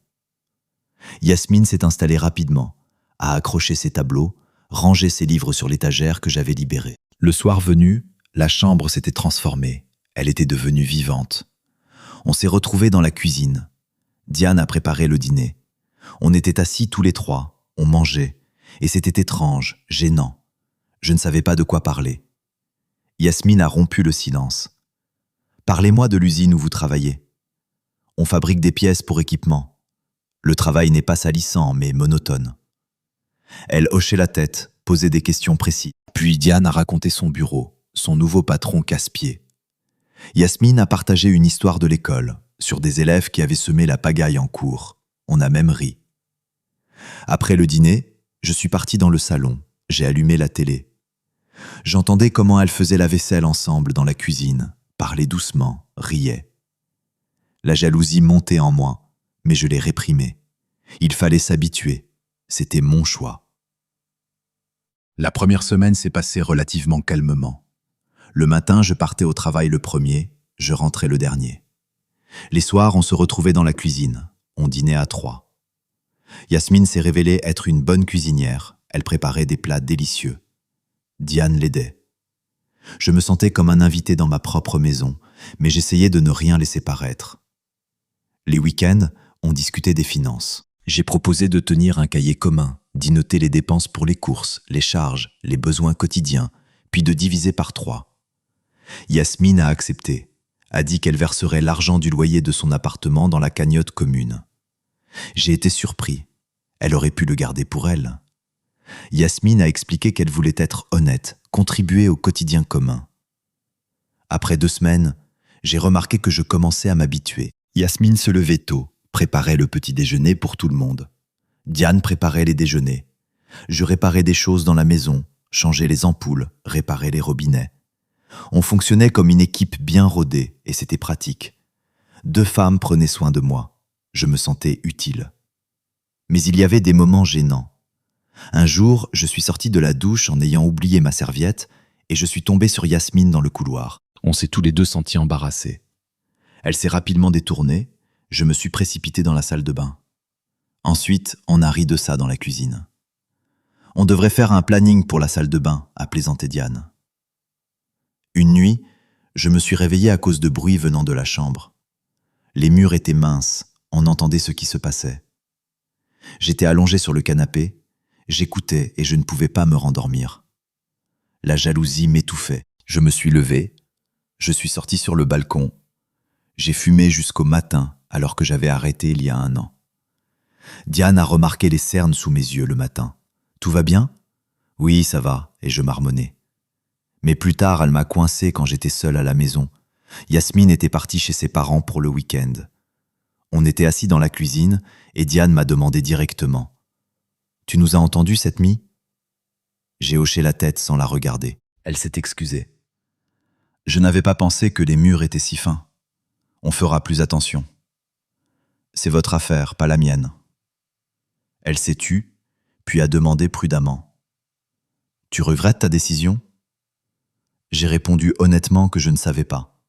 Yasmine s'est installée rapidement, a accroché ses tableaux, rangé ses livres sur l'étagère que j'avais libérée. Le soir venu, la chambre s'était transformée. Elle était devenue vivante. On s'est retrouvés dans la cuisine. Diane a préparé le dîner. On était assis tous les 3, on mangeait, et c'était étrange, gênant. Je ne savais pas de quoi parler. Yasmine a rompu le silence. « Parlez-moi de l'usine où vous travaillez. On fabrique des pièces pour équipement. Le travail n'est pas salissant, mais monotone. » Elle hochait la tête, posait des questions précises. Puis Diane a raconté son bureau, son nouveau patron casse-pied. Yasmine a partagé une histoire de l'école, sur des élèves qui avaient semé la pagaille en cours. On a même ri. Après le dîner, je suis parti dans le salon. J'ai allumé la télé. J'entendais comment elles faisaient la vaisselle ensemble dans la cuisine, parlaient doucement, riaient. La jalousie montait en moi, mais je l'ai réprimée. Il fallait s'habituer. C'était mon choix. La première semaine s'est passée relativement calmement. Le matin, je partais au travail le premier, je rentrais le dernier. Les soirs, on se retrouvait dans la cuisine. On dînait à 3. Yasmine s'est révélée être une bonne cuisinière. Elle préparait des plats délicieux. Diane l'aidait. Je me sentais comme un invité dans ma propre maison, mais j'essayais de ne rien laisser paraître. Les week-ends, on discutait des finances. J'ai proposé de tenir un cahier commun, d'y noter les dépenses pour les courses, les charges, les besoins quotidiens, puis de diviser par 3. Yasmine a accepté, a dit qu'elle verserait l'argent du loyer de son appartement dans la cagnotte commune. J'ai été surpris. Elle aurait pu le garder pour elle. Yasmine a expliqué qu'elle voulait être honnête, contribuer au quotidien commun. Après 2 semaines, j'ai remarqué que je commençais à m'habituer. Yasmine se levait tôt, préparait le petit déjeuner pour tout le monde. Diane préparait les déjeuners. Je réparais des choses dans la maison, changeais les ampoules, réparais les robinets. On fonctionnait comme une équipe bien rodée et c'était pratique. 2 femmes prenaient soin de moi. Je me sentais utile. Mais il y avait des moments gênants. Un jour, je suis sorti de la douche en ayant oublié ma serviette et je suis tombé sur Yasmine dans le couloir. On s'est tous les 2 sentis embarrassés. Elle s'est rapidement détournée, je me suis précipité dans la salle de bain. Ensuite, on a ri de ça dans la cuisine. On devrait faire un planning pour la salle de bain, a plaisanté Diane. Une nuit, je me suis réveillé à cause de bruits venant de la chambre. Les murs étaient minces, on entendait ce qui se passait. J'étais allongé sur le canapé, j'écoutais et je ne pouvais pas me rendormir. La jalousie m'étouffait. Je me suis levé, je suis sorti sur le balcon. J'ai fumé jusqu'au matin alors que j'avais arrêté il y a 1 an. Diane a remarqué les cernes sous mes yeux le matin. « Tout va bien ?»« Oui, ça va, » et je marmonnais. Mais plus tard, elle m'a coincé quand j'étais seul à la maison. Yasmine était partie chez ses parents pour le week-end. On était assis dans la cuisine et Diane m'a demandé directement « Tu nous as entendus cette nuit ?» J'ai hoché la tête sans la regarder. Elle s'est excusée. « Je n'avais pas pensé que les murs étaient si fins. On fera plus attention. C'est votre affaire, pas la mienne. » Elle s'est tue, puis a demandé prudemment « Tu regrettes ta décision ?» J'ai répondu honnêtement que je ne savais pas.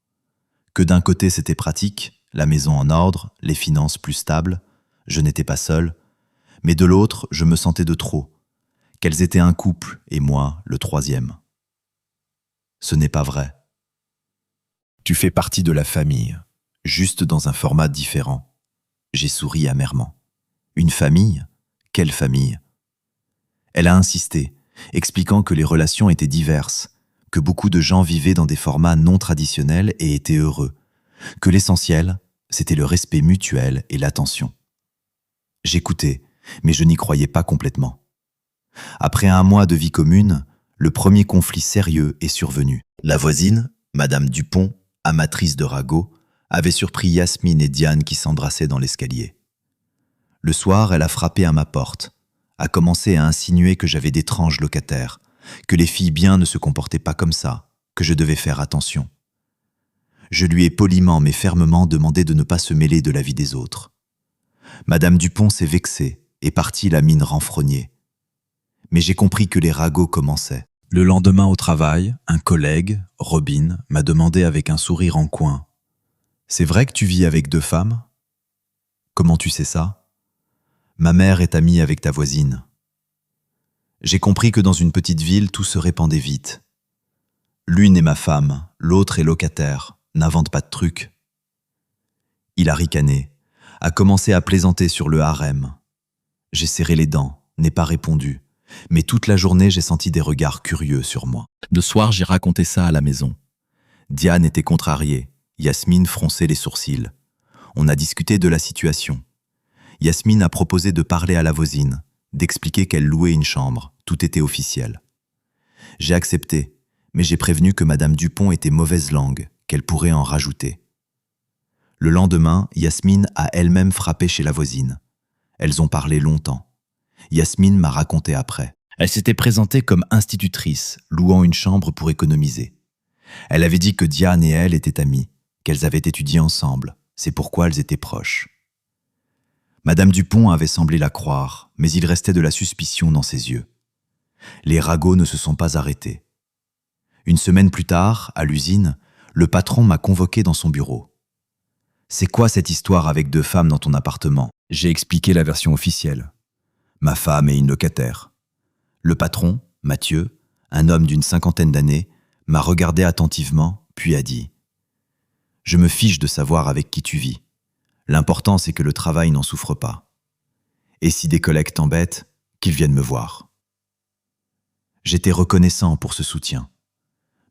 Que d'un côté c'était pratique, la maison en ordre, les finances plus stables, je n'étais pas seul, mais de l'autre, je me sentais de trop, qu'elles étaient un couple et moi le 3e. Ce n'est pas vrai. Tu fais partie de la famille, juste dans un format différent. J'ai souri amèrement. Une famille ? Quelle famille ? Elle a insisté, expliquant que les relations étaient diverses, que beaucoup de gens vivaient dans des formats non traditionnels et étaient heureux, que l'essentiel, c'était le respect mutuel et l'attention. J'écoutais, mais je n'y croyais pas complètement. Après 1 mois de vie commune, le premier conflit sérieux est survenu. La voisine, Madame Dupont, amatrice de ragots, avait surpris Yasmine et Diane qui s'embrassaient dans l'escalier. Le soir, elle a frappé à ma porte, a commencé à insinuer que j'avais d'étranges locataires, que les filles bien ne se comportaient pas comme ça, que je devais faire attention. Je lui ai poliment mais fermement demandé de ne pas se mêler de la vie des autres. Madame Dupont s'est vexée et partit la mine renfrognée. Mais j'ai compris que les ragots commençaient. Le lendemain au travail, un collègue, Robin, m'a demandé avec un sourire en coin « C'est vrai que tu vis avec 2 femmes ? Comment tu sais ça ? Ma mère est amie avec ta voisine. » J'ai compris que dans une petite ville, tout se répandait vite. L'une est ma femme, l'autre est locataire, n'invente pas de trucs. Il a ricané, a commencé à plaisanter sur le harem. J'ai serré les dents, n'ai pas répondu, mais toute la journée j'ai senti des regards curieux sur moi. Le soir, j'ai raconté ça à la maison. Diane était contrariée, Yasmine fronçait les sourcils. On a discuté de la situation. Yasmine a proposé de parler à la voisine, d'expliquer qu'elle louait une chambre, tout était officiel. J'ai accepté, mais j'ai prévenu que Madame Dupont était mauvaise langue, qu'elle pourrait en rajouter. Le lendemain, Yasmine a elle-même frappé chez la voisine. Elles ont parlé longtemps. Yasmine m'a raconté après. Elle s'était présentée comme institutrice, louant une chambre pour économiser. Elle avait dit que Diane et elle étaient amies, qu'elles avaient étudié ensemble, c'est pourquoi elles étaient proches. Madame Dupont avait semblé la croire, mais il restait de la suspicion dans ses yeux. Les ragots ne se sont pas arrêtés. Une semaine plus tard, à l'usine, le patron m'a convoqué dans son bureau. « C'est quoi cette histoire avec 2 femmes dans ton appartement ? J'ai expliqué la version officielle. Ma femme est une locataire. Le patron, Mathieu, un homme d'une 50aine d'années, m'a regardé attentivement, puis a dit « Je me fiche de savoir avec qui tu vis. L'important, c'est que le travail n'en souffre pas. Et si des collègues t'embêtent, qu'ils viennent me voir. » J'étais reconnaissant pour ce soutien.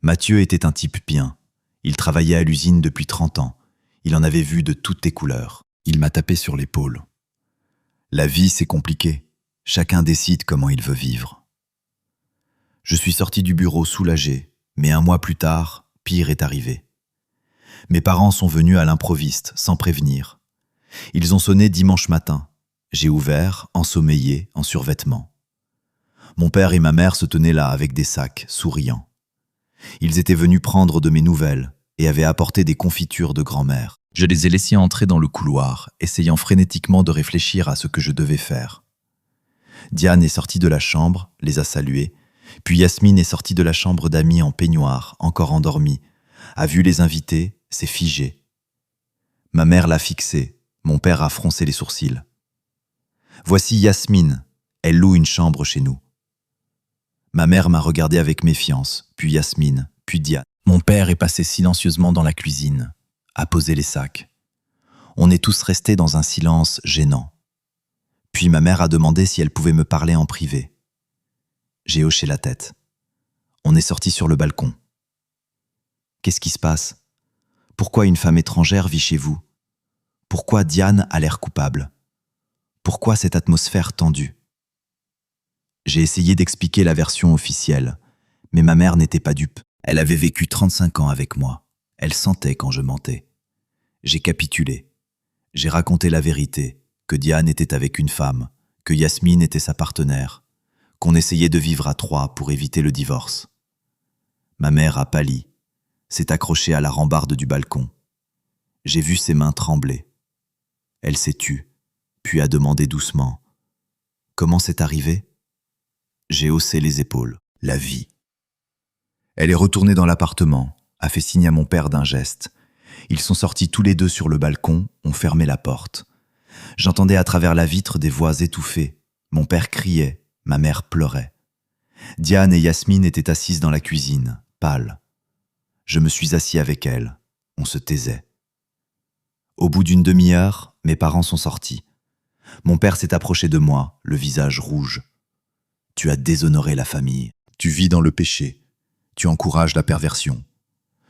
Mathieu était un type bien. Il travaillait à l'usine depuis 30 ans. Il en avait vu de toutes les couleurs. Il m'a tapé sur l'épaule. La vie, c'est compliqué. Chacun décide comment il veut vivre. Je suis sorti du bureau soulagé, mais un mois plus tard, pire est arrivé. Mes parents sont venus à l'improviste, sans prévenir. Ils ont sonné dimanche matin. J'ai ouvert, ensommeillé, en survêtement. Mon père et ma mère se tenaient là avec des sacs, souriants. Ils étaient venus prendre de mes nouvelles et avaient apporté des confitures de grand-mère. Je les ai laissés entrer dans le couloir, essayant frénétiquement de réfléchir à ce que je devais faire. Diane est sortie de la chambre, les a salués, puis Yasmine est sortie de la chambre d'amis en peignoir, encore endormie, a vu les invités, s'est figée. Ma mère l'a fixée, mon père a froncé les sourcils. Voici Yasmine, elle loue une chambre chez nous. Ma mère m'a regardé avec méfiance, puis Yasmine, puis Diane. Mon père est passé silencieusement dans la cuisine, a posé les sacs. On est tous restés dans un silence gênant. Puis ma mère a demandé si elle pouvait me parler en privé. J'ai hoché la tête. On est sorti sur le balcon. Qu'est-ce qui se passe? Pourquoi une femme étrangère vit chez vous? Pourquoi Diane a l'air coupable? Pourquoi cette atmosphère tendue? J'ai essayé d'expliquer la version officielle, mais ma mère n'était pas dupe. Elle avait vécu 35 ans avec moi. Elle sentait quand je mentais. J'ai capitulé. J'ai raconté la vérité, que Diane était avec une femme, que Yasmine était sa partenaire, qu'on essayait de vivre à 3 pour éviter le divorce. Ma mère a pâli, s'est accrochée à la rambarde du balcon. J'ai vu ses mains trembler. Elle s'est tue, puis a demandé doucement « Comment c'est arrivé ?» J'ai haussé les épaules. La vie. Elle est retournée dans l'appartement, a fait signe à mon père d'un geste. Ils sont sortis tous les deux sur le balcon, ont fermé la porte. J'entendais à travers la vitre des voix étouffées. Mon père criait, ma mère pleurait. Diane et Yasmine étaient assises dans la cuisine, pâles. Je me suis assis avec elles. On se taisait. Au bout d'une demi-heure, mes parents sont sortis. Mon père s'est approché de moi, le visage rouge. « Tu as déshonoré la famille. Tu vis dans le péché. Tu encourages la perversion.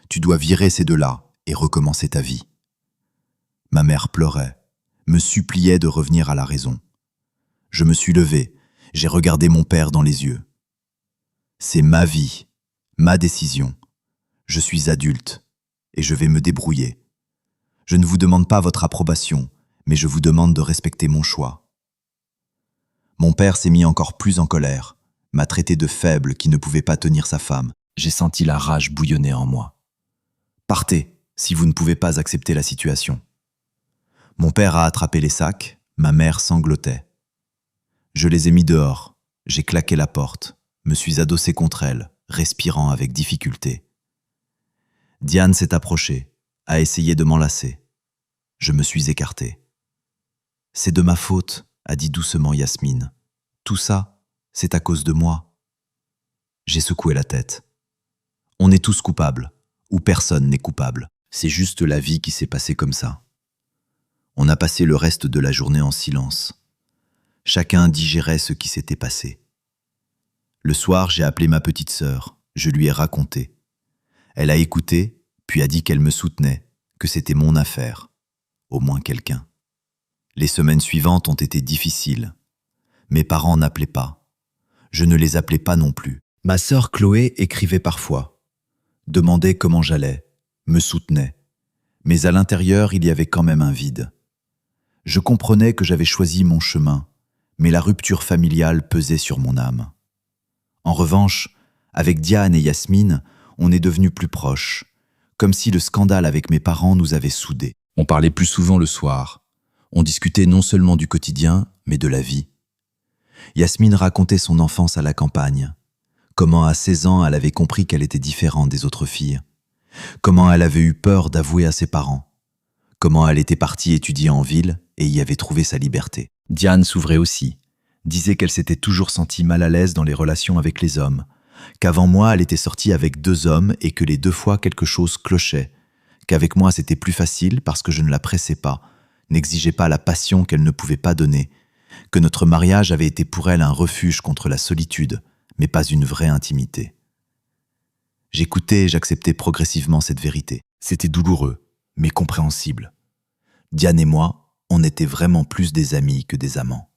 Tu dois virer ces deux-là et recommencer ta vie. » Ma mère pleurait, me suppliait de revenir à la raison. Je me suis levé, j'ai regardé mon père dans les yeux. C'est ma vie, ma décision. Je suis adulte et je vais me débrouiller. Je ne vous demande pas votre approbation, mais je vous demande de respecter mon choix. Mon père s'est mis encore plus en colère, m'a traité de faible qui ne pouvait pas tenir sa femme. J'ai senti la rage bouillonner en moi. Partez, si vous ne pouvez pas accepter la situation. Mon père a attrapé les sacs, ma mère sanglotait. Je les ai mis dehors, j'ai claqué la porte, me suis adossé contre elle, respirant avec difficulté. Diane s'est approchée, a essayé de m'enlacer. Je me suis écarté. « C'est de ma faute », a dit doucement Yasmine. « Tout ça, c'est à cause de moi. » J'ai secoué la tête. On est tous coupables, ou personne n'est coupable. C'est juste la vie qui s'est passée comme ça. On a passé le reste de la journée en silence. Chacun digérait ce qui s'était passé. Le soir, j'ai appelé ma petite sœur. Je lui ai raconté. Elle a écouté, puis a dit qu'elle me soutenait, que c'était mon affaire. Au moins quelqu'un. Les semaines suivantes ont été difficiles. Mes parents n'appelaient pas. Je ne les appelais pas non plus. Ma sœur Chloé écrivait parfois, demandait comment j'allais, me soutenait. Mais à l'intérieur, il y avait quand même un vide. Je comprenais que j'avais choisi mon chemin, mais la rupture familiale pesait sur mon âme. En revanche, avec Diane et Yasmine, on est devenus plus proches, comme si le scandale avec mes parents nous avait soudés. On parlait plus souvent le soir. On discutait non seulement du quotidien, mais de la vie. Yasmine racontait son enfance à la campagne. Comment à 16 ans, elle avait compris qu'elle était différente des autres filles. Comment elle avait eu peur d'avouer à ses parents. comment elle était partie étudier en ville et y avait trouvé sa liberté. Diane s'ouvrait aussi, disait qu'elle s'était toujours sentie mal à l'aise dans les relations avec les hommes, qu'avant moi elle était sortie avec 2 hommes et que les 2 fois quelque chose clochait, qu'avec moi c'était plus facile parce que je ne la pressais pas, n'exigeais pas la passion qu'elle ne pouvait pas donner, que notre mariage avait été pour elle un refuge contre la solitude, mais pas une vraie intimité. J'écoutais et j'acceptais progressivement cette vérité. C'était douloureux, mais compréhensible. Diane et moi, on était vraiment plus des amis que des amants.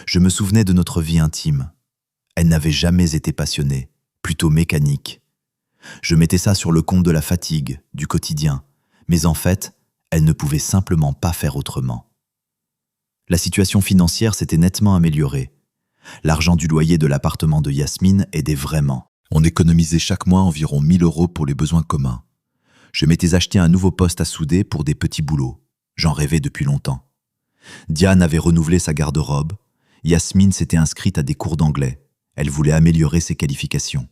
Je me souvenais de notre vie intime. Elle n'avait jamais été passionnée, plutôt mécanique. Je mettais ça sur le compte de la fatigue, du quotidien, mais en fait, elle ne pouvait simplement pas faire autrement. La situation financière s'était nettement améliorée. L'argent du loyer de l'appartement de Yasmine aidait vraiment. On économisait chaque mois environ 1 000 € pour les besoins communs. Je m'étais acheté un nouveau poste à souder pour des petits boulots. J'en rêvais depuis longtemps. Diane avait renouvelé sa garde-robe. Yasmine s'était inscrite à des cours d'anglais. Elle voulait améliorer ses qualifications.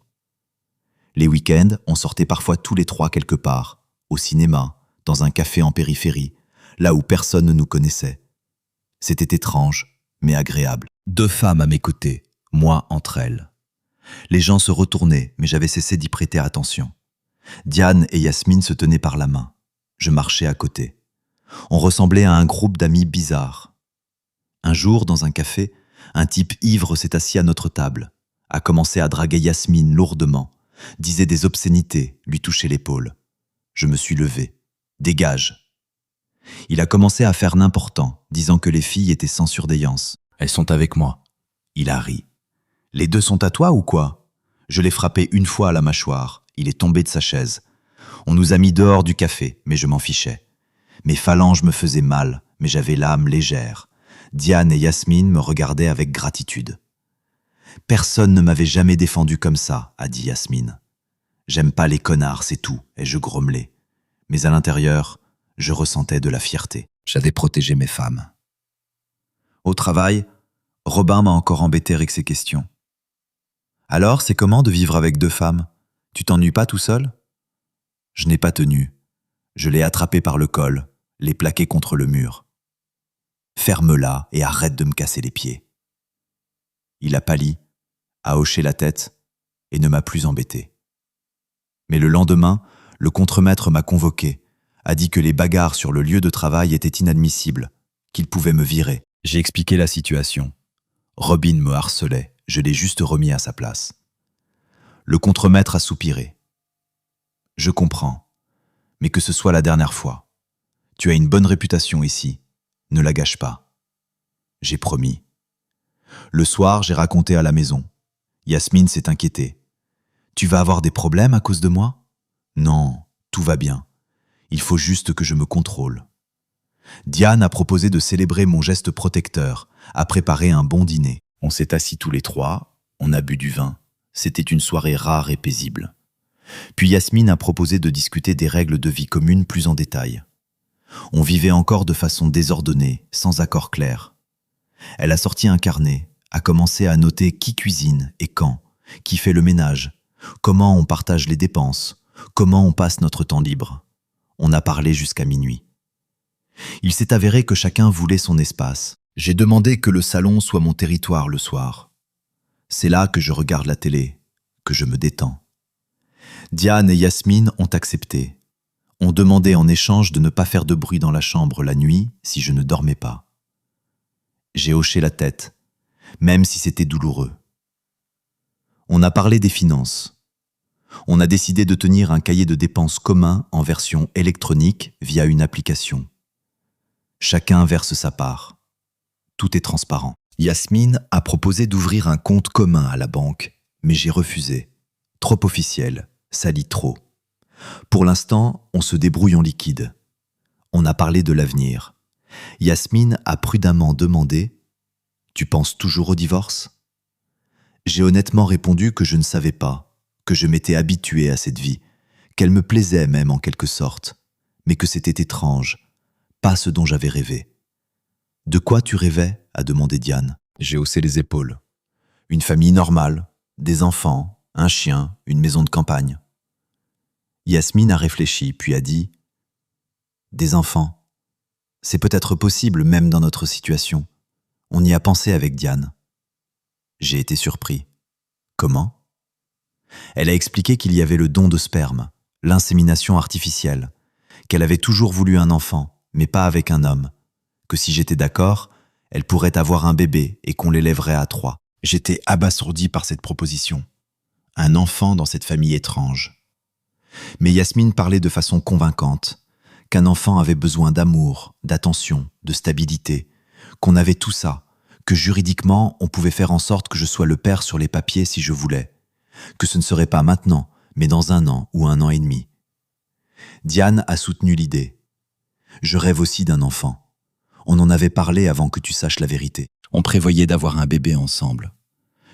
Les week-ends, on sortait parfois tous les 3 quelque part, au cinéma, dans un café en périphérie, là où personne ne nous connaissait. C'était étrange, mais agréable. 2 femmes à mes côtés, moi entre elles. Les gens se retournaient, mais j'avais cessé d'y prêter attention. Diane et Yasmine se tenaient par la main. Je marchais à côté. On ressemblait à un groupe d'amis bizarres. Un jour, dans un café, un type ivre s'est assis à notre table, a commencé à draguer Yasmine lourdement, disait des obscénités, lui touchait l'épaule. Je me suis levé. Dégage. Il a commencé à faire n'important, disant que les filles étaient sans surveillance. Elles sont avec moi. Il a ri. Les 2 sont à toi ou quoi? Je l'ai frappé 1 fois à la mâchoire. Il est tombé de sa chaise. On nous a mis dehors du café, mais je m'en fichais. Mes phalanges me faisaient mal, mais j'avais l'âme légère. Diane et Yasmine me regardaient avec gratitude. Personne ne m'avait jamais défendu comme ça, a dit Yasmine. J'aime pas les connards, c'est tout, et je grommelais. Mais à l'intérieur, je ressentais de la fierté. J'avais protégé mes femmes. Au travail, Robin m'a encore embêté avec ses questions. Alors, c'est comment de vivre avec 2 femmes? Tu t'ennuies pas tout seul? Je n'ai pas tenu. Je l'ai attrapé par le col, l'ai plaqué contre le mur. Ferme-la et arrête de me casser les pieds. Il a pâli, a hoché la tête et ne m'a plus embêté. Mais le lendemain, le contremaître m'a convoqué, a dit que les bagarres sur le lieu de travail étaient inadmissibles, qu'il pouvait me virer. J'ai expliqué la situation. Robin me harcelait, je l'ai juste remis à sa place. Le contremaître a soupiré. Je comprends, mais que ce soit la dernière fois. Tu as une bonne réputation ici, ne la gâche pas. J'ai promis. Le soir, j'ai raconté à la maison. Yasmine s'est inquiétée. Tu vas avoir des problèmes à cause de moi? Non, tout va bien. Il faut juste que je me contrôle. Diane a proposé de célébrer mon geste protecteur, a préparé un bon dîner. On s'est assis tous les 3, on a bu du vin. C'était une soirée rare et paisible. Puis Yasmine a proposé de discuter des règles de vie commune plus en détail. On vivait encore de façon désordonnée, sans accord clair. Elle a sorti un carnet, a commencé à noter qui cuisine et quand, qui fait le ménage, comment on partage les dépenses, comment on passe notre temps libre. On a parlé jusqu'à minuit. Il s'est avéré que chacun voulait son espace. J'ai demandé que le salon soit mon territoire le soir. C'est là que je regarde la télé, que je me détends. Diane et Yasmine ont accepté. Ont demandé en échange de ne pas faire de bruit dans la chambre la nuit si je ne dormais pas. J'ai hoché la tête, même si c'était douloureux. On a parlé des finances. On a décidé de tenir un cahier de dépenses commun en version électronique via une application. Chacun verse sa part. Tout est transparent. Yasmine a proposé d'ouvrir un compte commun à la banque, mais j'ai refusé. Trop officiel, ça lit trop. Pour l'instant, on se débrouille en liquide. On a parlé de l'avenir. Yasmine a prudemment demandé « Tu penses toujours au divorce ?» J'ai honnêtement répondu que je ne savais pas, que je m'étais habitué à cette vie, qu'elle me plaisait même en quelque sorte, mais que c'était étrange, pas ce dont j'avais rêvé. « De quoi tu rêvais ?» a demandé Diane. J'ai haussé les épaules. Une famille normale, des enfants, un chien, une maison de campagne. Yasmine a réfléchi, puis a dit Des enfants. C'est peut-être possible même dans notre situation. On y a pensé avec Diane. J'ai été surpris. Comment ? Elle a expliqué qu'il y avait le don de sperme, l'insémination artificielle, qu'elle avait toujours voulu un enfant, mais pas avec un homme, que si j'étais d'accord, elle pourrait avoir un bébé et qu'on l'élèverait à 3. J'étais abasourdi par cette proposition. Un enfant dans cette famille étrange. Mais Yasmine parlait de façon convaincante, qu'un enfant avait besoin d'amour, d'attention, de stabilité, qu'on avait tout ça, que juridiquement, on pouvait faire en sorte que je sois le père sur les papiers si je voulais, que ce ne serait pas maintenant, mais dans 1 an ou 1 an et demi. Diane a soutenu l'idée. Je rêve aussi d'un enfant. On en avait parlé avant que tu saches la vérité. On prévoyait d'avoir un bébé ensemble.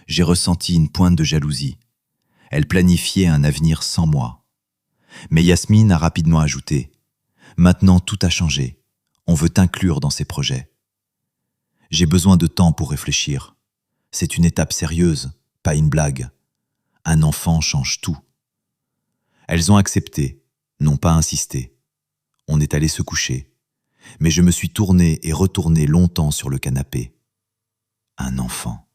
J'ai ressenti une pointe de jalousie. Elle planifiait un avenir sans moi. Mais Yasmine a rapidement ajouté « Maintenant tout a changé. On veut t'inclure dans ces projets. » J'ai besoin de temps pour réfléchir. C'est une étape sérieuse, pas une blague. Un enfant change tout. Elles ont accepté, n'ont pas insisté. On est allé se coucher. Mais je me suis tourné et retourné longtemps sur le canapé. Un enfant.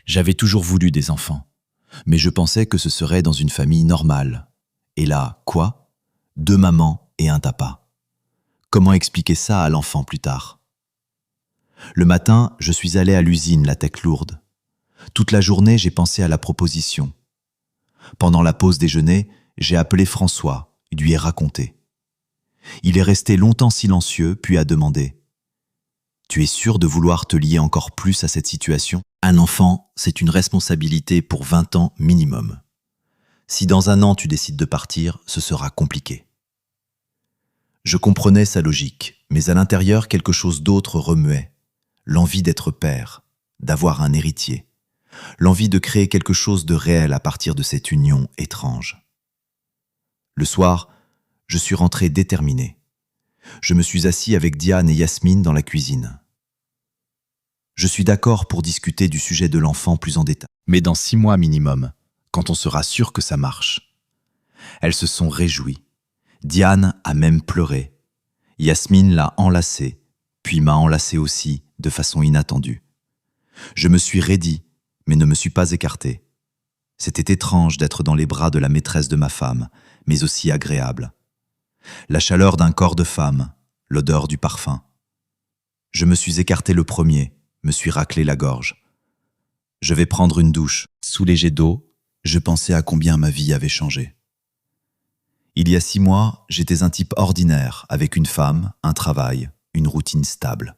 J'avais toujours voulu des enfants, mais je pensais que ce serait dans une famille normale. Et là, quoi ? 2 mamans et un papa. Comment expliquer ça à l'enfant plus tard ? Le matin, je suis allé à l'usine, la tête lourde. Toute la journée, j'ai pensé à la proposition. Pendant la pause déjeuner, j'ai appelé François, lui ai raconté. Il est resté longtemps silencieux, puis a demandé « Tu es sûr de vouloir te lier encore plus à cette situation ? Un enfant, c'est une responsabilité pour 20 ans minimum. Si dans 1 an tu décides de partir, ce sera compliqué. » Je comprenais sa logique, mais à l'intérieur, quelque chose d'autre remuait. L'envie d'être père, d'avoir un héritier. L'envie de créer quelque chose de réel à partir de cette union étrange. Le soir, je suis rentré déterminé. Je me suis assis avec Diane et Yasmine dans la cuisine. Je suis d'accord pour discuter du sujet de l'enfant plus en détail. Mais dans 6 mois minimum, quand on sera sûr que ça marche. Elles se sont réjouies. Diane a même pleuré. Yasmine l'a enlacée, puis m'a enlacé aussi, de façon inattendue. Je me suis raidi, mais ne me suis pas écarté. C'était étrange d'être dans les bras de la maîtresse de ma femme, mais aussi agréable. La chaleur d'un corps de femme, l'odeur du parfum. Je me suis écarté le premier, me suis raclé la gorge. Je vais prendre une douche. Sous les jets d'eau, je pensais à combien ma vie avait changé. Il y a 6 mois, j'étais un type ordinaire, avec une femme, un travail, une routine stable.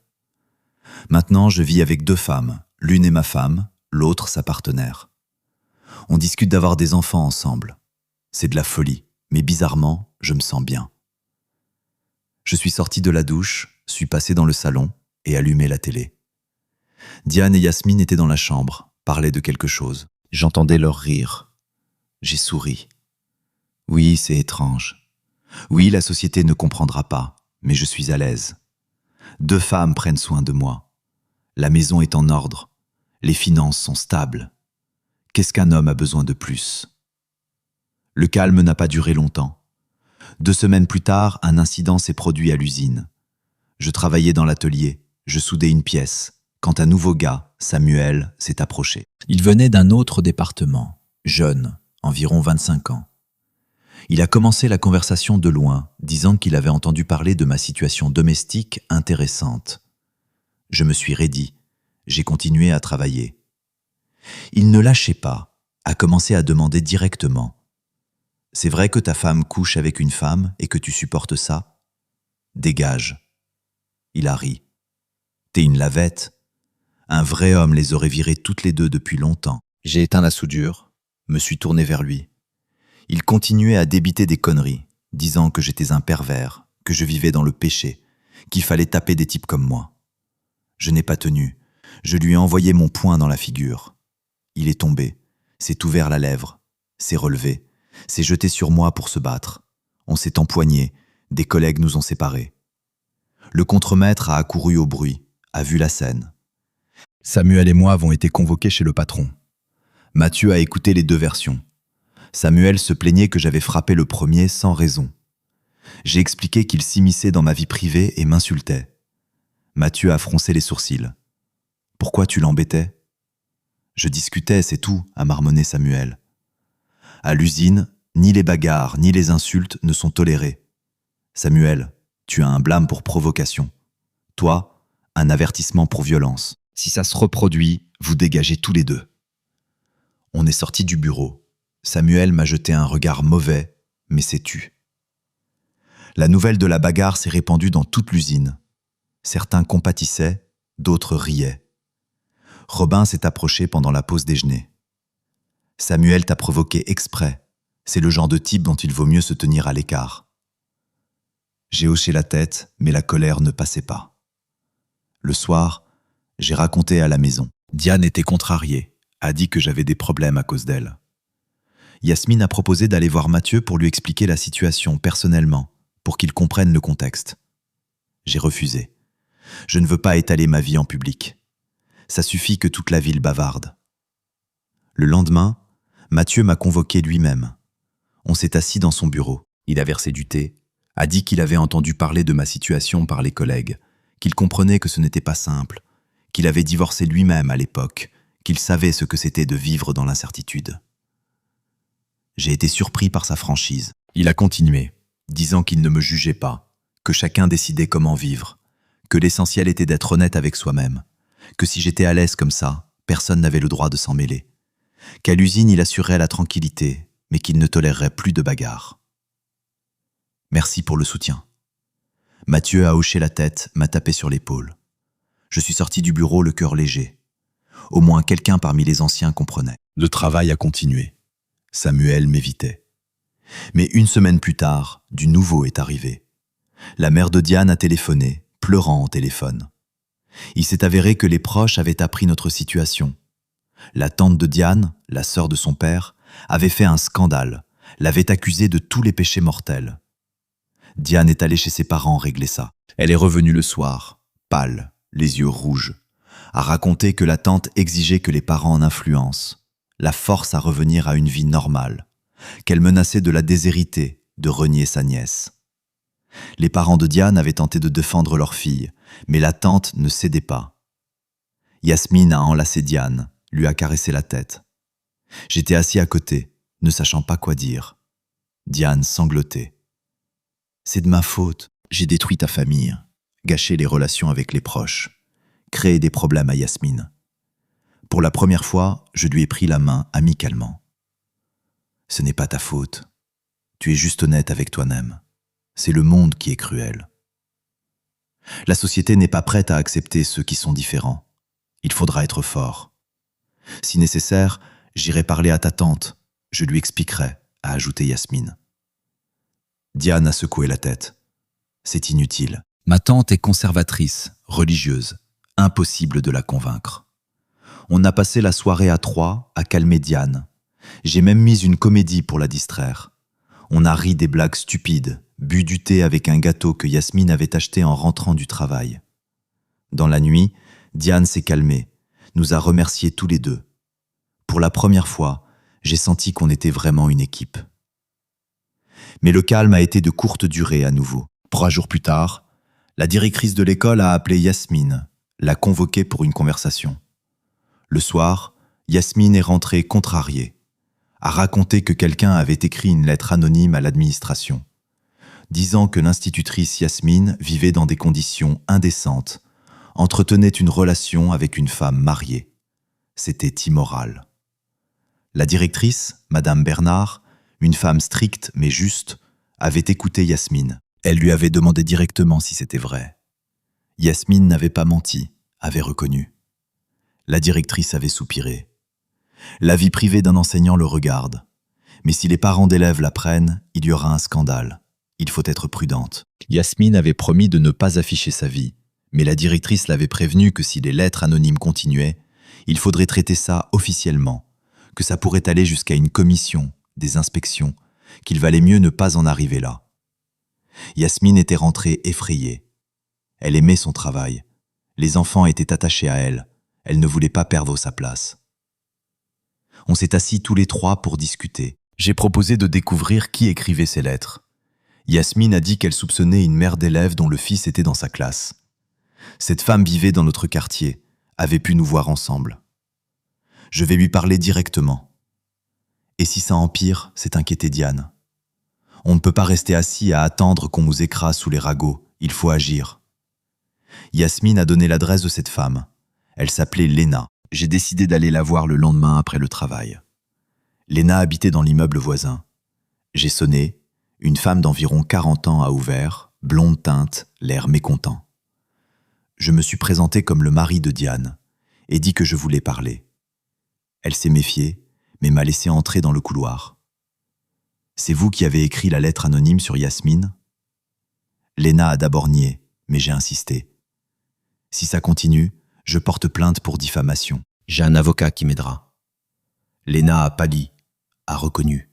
Maintenant, je vis avec 2 femmes, l'une est ma femme, l'autre sa partenaire. On discute d'avoir des enfants ensemble. C'est de la folie, mais bizarrement, je me sens bien. Je suis sorti de la douche, suis passé dans le salon et allumé la télé. Diane et Yasmine étaient dans la chambre, parlaient de quelque chose. J'entendais leur rire. J'ai souri. Oui, c'est étrange. Oui, la société ne comprendra pas, mais je suis à l'aise. 2 femmes prennent soin de moi. La maison est en ordre. Les finances sont stables. Qu'est-ce qu'un homme a besoin de plus ? Le calme n'a pas duré longtemps. 2 semaines plus tard, un incident s'est produit à l'usine. Je travaillais dans l'atelier, je soudais une pièce, quand un nouveau gars, Samuel, s'est approché. Il venait d'un autre département, jeune, environ 25 ans. Il a commencé la conversation de loin, disant qu'il avait entendu parler de ma situation domestique intéressante. Je me suis raidi, j'ai continué à travailler. Il ne lâchait pas, a commencé à demander directement. « C'est vrai que ta femme couche avec une femme et que tu supportes ça ? Dégage. » Il a ri. « T'es une lavette. Un vrai homme les aurait virées toutes les 2 depuis longtemps. » J'ai éteint la soudure, me suis tourné vers lui. Il continuait à débiter des conneries, disant que j'étais un pervers, que je vivais dans le péché, qu'il fallait taper des types comme moi. Je n'ai pas tenu. Je lui ai envoyé mon poing dans la figure. Il est tombé, s'est ouvert la lèvre, s'est relevé, s'est jeté sur moi pour se battre. On s'est empoignés, des collègues nous ont séparés. Le contremaître a accouru au bruit, a vu la scène. Samuel et moi avons été convoqués chez le patron. Mathieu a écouté les 2 versions. Samuel se plaignait que j'avais frappé le premier sans raison. J'ai expliqué qu'il s'immisçait dans ma vie privée et m'insultait. Mathieu a froncé les sourcils. « Pourquoi tu l'embêtais ?»« Je discutais, c'est tout, » a marmonné Samuel. À l'usine, ni les bagarres, ni les insultes ne sont tolérés. Samuel, tu as un blâme pour provocation. Toi, un avertissement pour violence. Si ça se reproduit, vous dégagez tous les deux. On est sorti du bureau. Samuel m'a jeté un regard mauvais, mais s'est tu. La nouvelle de la bagarre s'est répandue dans toute l'usine. Certains compatissaient, d'autres riaient. Robin s'est approché pendant la pause déjeuner. « Samuel t'a provoqué exprès. C'est le genre de type dont il vaut mieux se tenir à l'écart. » J'ai hoché la tête, mais la colère ne passait pas. Le soir, j'ai raconté à la maison. Diane était contrariée, a dit que j'avais des problèmes à cause d'elle. Yasmine a proposé d'aller voir Mathieu pour lui expliquer la situation personnellement, pour qu'il comprenne le contexte. J'ai refusé. Je ne veux pas étaler ma vie en public. Ça suffit que toute la ville bavarde. Le lendemain, Mathieu m'a convoqué lui-même. On s'est assis dans son bureau. Il a versé du thé, a dit qu'il avait entendu parler de ma situation par les collègues, qu'il comprenait que ce n'était pas simple, qu'il avait divorcé lui-même à l'époque, qu'il savait ce que c'était de vivre dans l'incertitude. J'ai été surpris par sa franchise. Il a continué, disant qu'il ne me jugeait pas, que chacun décidait comment vivre, que l'essentiel était d'être honnête avec soi-même, que si j'étais à l'aise comme ça, personne n'avait le droit de s'en mêler, qu'à l'usine il assurait la tranquillité, mais qu'il ne tolérerait plus de bagarres. Merci pour le soutien. Mathieu a hoché la tête, m'a tapé sur l'épaule. Je suis sorti du bureau le cœur léger. Au moins quelqu'un parmi les anciens comprenait. Le travail a continué. Samuel m'évitait. Mais une semaine plus tard, du nouveau est arrivé. La mère de Diane a téléphoné, pleurant au téléphone. Il s'est avéré que les proches avaient appris notre situation. La tante de Diane, la sœur de son père, avait fait un scandale, l'avait accusée de tous les péchés mortels. Diane est allée chez ses parents régler ça. Elle est revenue le soir, pâle, les yeux rouges, a raconté que la tante exigeait que les parents en influencent, la force à revenir à une vie normale, qu'elle menaçait de la déshériter, de renier sa nièce. Les parents de Diane avaient tenté de défendre leur fille, mais la tante ne cédait pas. Yasmine a enlacé Diane, lui a caressé la tête. J'étais assis à côté, ne sachant pas quoi dire. Diane sanglotait. « C'est de ma faute, j'ai détruit ta famille, gâché les relations avec les proches, créé des problèmes à Yasmine. Pour la première fois, je lui ai pris la main amicalement. Ce n'est pas ta faute. Tu es juste honnête avec toi-même. C'est le monde qui est cruel. La société n'est pas prête à accepter ceux qui sont différents. Il faudra être fort. Si nécessaire, j'irai parler à ta tante. Je lui expliquerai, a ajouté Yasmine. Diane a secoué la tête. C'est inutile. Ma tante est conservatrice, religieuse. Impossible de la convaincre. On a passé la soirée à 3 à calmer Diane. J'ai même mis une comédie pour la distraire. On a ri des blagues stupides, bu du thé avec un gâteau que Yasmine avait acheté en rentrant du travail. Dans la nuit, Diane s'est calmée, nous a remerciés tous les deux. Pour la première fois, j'ai senti qu'on était vraiment une équipe. Mais le calme a été de courte durée à nouveau. 3 jours plus tard, la directrice de l'école a appelé Yasmine, l'a convoquée pour une conversation. Le soir, Yasmine est rentrée contrariée, a raconté que quelqu'un avait écrit une lettre anonyme à l'administration, disant que l'institutrice Yasmine vivait dans des conditions indécentes, entretenait une relation avec une femme mariée. C'était immoral. La directrice, Madame Bernard, une femme stricte mais juste, avait écouté Yasmine. Elle lui avait demandé directement si c'était vrai. Yasmine n'avait pas menti, avait reconnu. La directrice avait soupiré. La vie privée d'un enseignant le regarde. Mais si les parents d'élèves l'apprennent, il y aura un scandale. Il faut être prudente. Yasmine avait promis de ne pas afficher sa vie, mais la directrice l'avait prévenue que si les lettres anonymes continuaient, il faudrait traiter ça officiellement, que ça pourrait aller jusqu'à une commission, des inspections, qu'il valait mieux ne pas en arriver là. Yasmine était rentrée effrayée. Elle aimait son travail. Les enfants étaient attachés à elle. Elle ne voulait pas perdre sa place. On s'est assis tous les 3 pour discuter. J'ai proposé de découvrir qui écrivait ces lettres. Yasmine a dit qu'elle soupçonnait une mère d'élève dont le fils était dans sa classe. Cette femme vivait dans notre quartier, avait pu nous voir ensemble. Je vais lui parler directement. Et si ça empire, s'est inquiétée Diane. On ne peut pas rester assis à attendre qu'on nous écrase sous les ragots, il faut agir. Yasmine a donné l'adresse de cette femme. Elle s'appelait Léna. J'ai décidé d'aller la voir le lendemain après le travail. Léna habitait dans l'immeuble voisin. J'ai sonné. Une femme d'environ 40 ans a ouvert, blonde teinte, l'air mécontent. Je me suis présenté comme le mari de Diane et dit que je voulais parler. Elle s'est méfiée, mais m'a laissé entrer dans le couloir. « C'est vous qui avez écrit la lettre anonyme sur Yasmine ?» Léna a d'abord nié, mais j'ai insisté. « Si ça continue, je porte plainte pour diffamation. J'ai un avocat qui m'aidera. » Léna a pâli, a reconnu.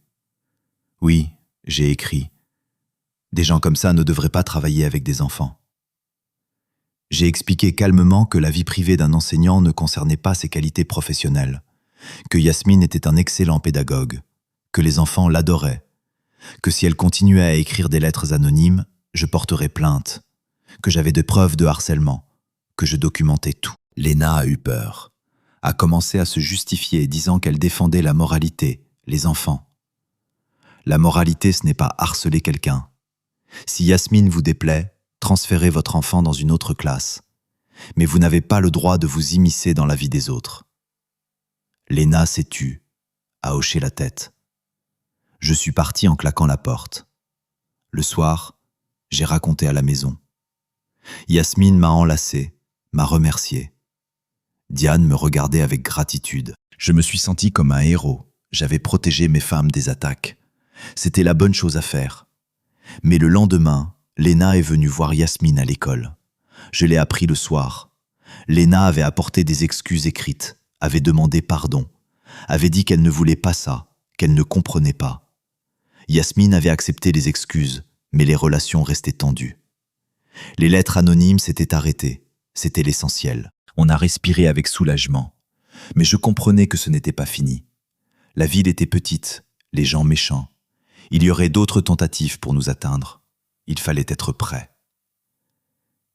« Oui, j'ai écrit. Des gens comme ça ne devraient pas travailler avec des enfants. » J'ai expliqué calmement que la vie privée d'un enseignant ne concernait pas ses qualités professionnelles, que Yasmine était un excellent pédagogue, que les enfants l'adoraient, que si elle continuait à écrire des lettres anonymes, je porterais plainte, que j'avais des preuves de harcèlement, que je documentais tout. Léna a eu peur, a commencé à se justifier disant qu'elle défendait la moralité, les enfants. La moralité, ce n'est pas harceler quelqu'un. Si Yasmine vous déplaît, transférez votre enfant dans une autre classe. Mais vous n'avez pas le droit de vous immiscer dans la vie des autres. Léna s'est tue, a hoché la tête. Je suis parti en claquant la porte. Le soir, j'ai raconté à la maison. Yasmine m'a enlacé, m'a remercié. Diane me regardait avec gratitude. Je me suis senti comme un héros. J'avais protégé mes femmes des attaques. C'était la bonne chose à faire. Mais le lendemain, Léna est venue voir Yasmine à l'école. Je l'ai appris le soir. Léna avait apporté des excuses écrites, avait demandé pardon, avait dit qu'elle ne voulait pas ça, qu'elle ne comprenait pas. Yasmine avait accepté les excuses, mais les relations restaient tendues. Les lettres anonymes s'étaient arrêtées, c'était l'essentiel. On a respiré avec soulagement. Mais je comprenais que ce n'était pas fini. La ville était petite, les gens méchants. Il y aurait d'autres tentatives pour nous atteindre. Il fallait être prêt.